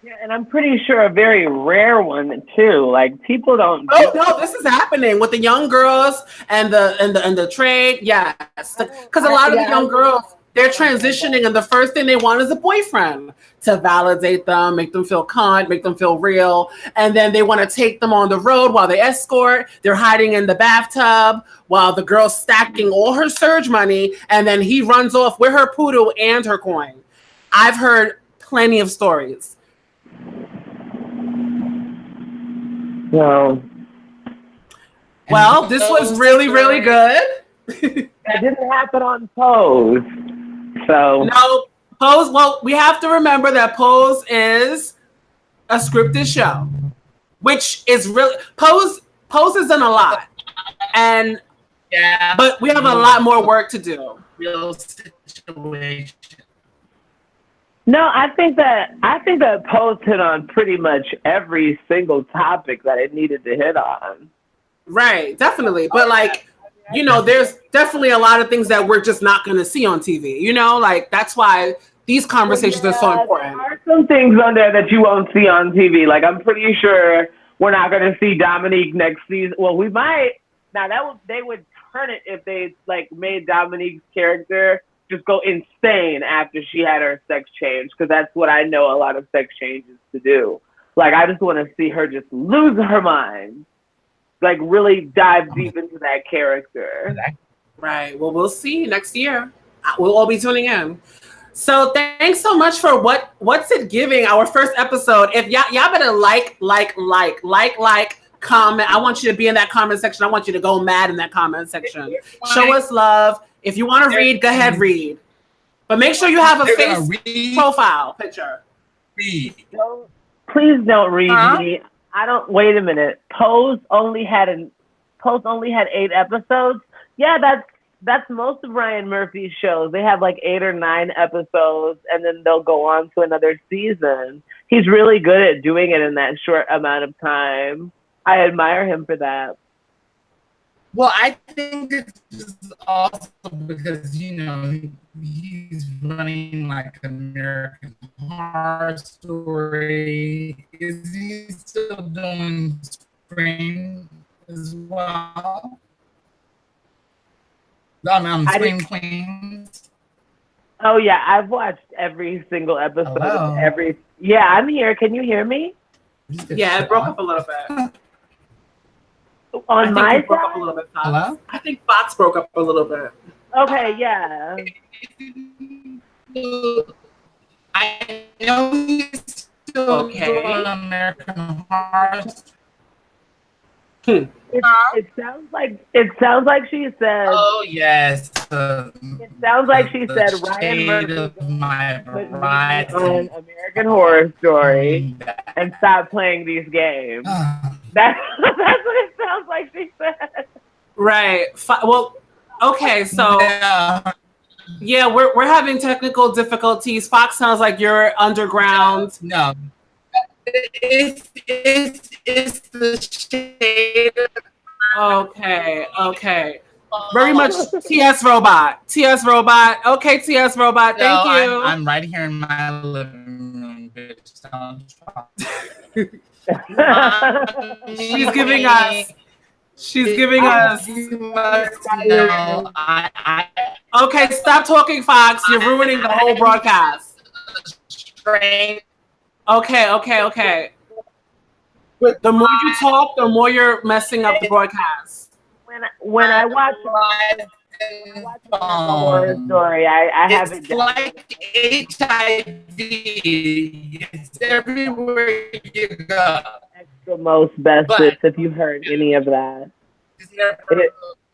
Yeah, and I'm pretty sure a very rare one too. Like people don't. No, this is happening with the young girls and the trade. Yes, because a lot of the young girls, they're transitioning, and the first thing they want is a boyfriend to validate them, make them feel con, make them feel real. And then they want to take them on the road while they escort. They're hiding in the bathtub while the girl's stacking all her surge money, and then he runs off with her poodle and her coin. I've heard plenty of stories. No. Well, this was really, really good. That didn't happen on Pose. So No, Pose, well, we have to remember that Pose is a scripted show, which is really Pose has done a lot. And yeah, but we have a lot more work to do. Real situation. no, I think that Pose hit on pretty much every single topic that it needed to hit on. Right, definitely. But like, you know, there's definitely a lot of things that we're just not going to see on TV. You know, like that's why these conversations are so important. There are some things on there that you won't see on TV. Like I'm pretty sure we're not going to see Dominique next season. Well, we might. Now they would turn it if they like made Dominique's character just go insane after she had her sex change, because that's what I know a lot of sex changes to do. Like I just want to see her just lose her mind. Like really dive deep into that character. Right. Well, we'll see next year. We'll all be tuning in. So thanks so much for what's it giving, our first episode. If y'all better like, comment. I want you to be in that comment section. I want you to go mad in that comment section. Show us love. If you want to read, go ahead, read. But make sure you have a face profile picture. Read. Please don't read me. I don't. Wait a minute. Pose only had 8 episodes. Yeah, that's most of Ryan Murphy's shows. They have like 8 or 9 episodes, and then they'll go on to another season. He's really good at doing it in that short amount of time. I admire him for that. Well, I think it's just also because, you know, he's running like American Horror Story. Is he still doing Scream as well? Scream Queens. Oh yeah, I've watched every single episode of every. Yeah, I'm here. Can you hear me? Yeah, it broke up a little bit. On my side? Broke up a little bit, Fox. Hello? I think Fox broke up a little bit. Okay, yeah. I know he's still doing American Horror Story. It sounds like she said. Oh yes. It sounds like she said Ryan Murphy on American Horror Story and stop playing these games. That's what it sounds like she said. Right. Well, okay. So yeah, we're having technical difficulties. Fox sounds like you're underground. No. It's the shade. Okay. Very much TS Robot. Okay, TS Robot. Thank you. I'm right here in my living room, bitch. She's giving us. No, Okay, stop talking, Fox. You're ruining the whole broadcast. Okay. The more you talk, the more you're messing up the broadcast. When I watch Horror Story, I have it. It's like HIV. It's everywhere you go. Extra most bestest. If you heard any of that,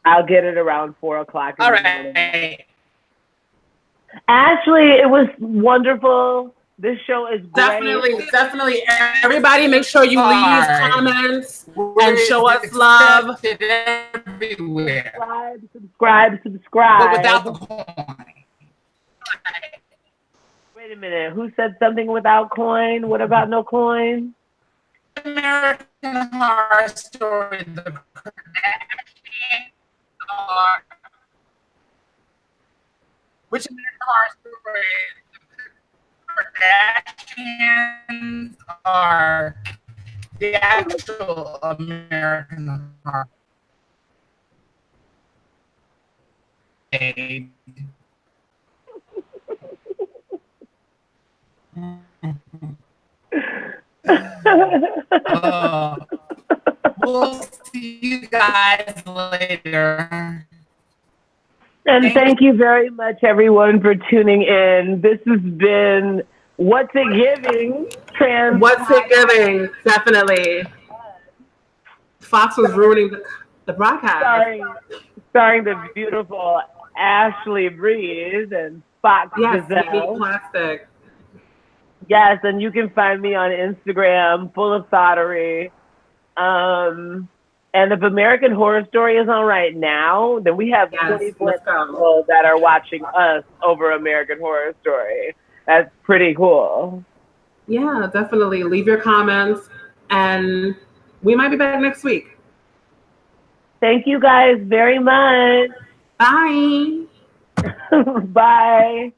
I'll get it around 4 o'clock. All right. Ashley, it was wonderful. This show is great. Definitely. Everybody, make sure you leave comments and show us love. Everywhere. Subscribe. But without the coin. Wait a minute. Who said something without coin? What about no coin? American Horror Story. The Kardashians are. Which American Horror Story? Kardashians are the actual American Horror. We'll see you guys later. And thank you very much, everyone, for tuning in. This has been What's It Giving? What's It Giving? Definitely. Fox was ruining the broadcast. Starring the beautiful Ashley Breeze and Fox Giselle. Plastic. Yes, and you can find me on Instagram, full of thottery. And if American Horror Story is on right now, then we have 24 people that are watching us over American Horror Story. That's pretty cool. Yeah, definitely. Leave your comments, and we might be back next week. Thank you guys very much. Bye. Bye.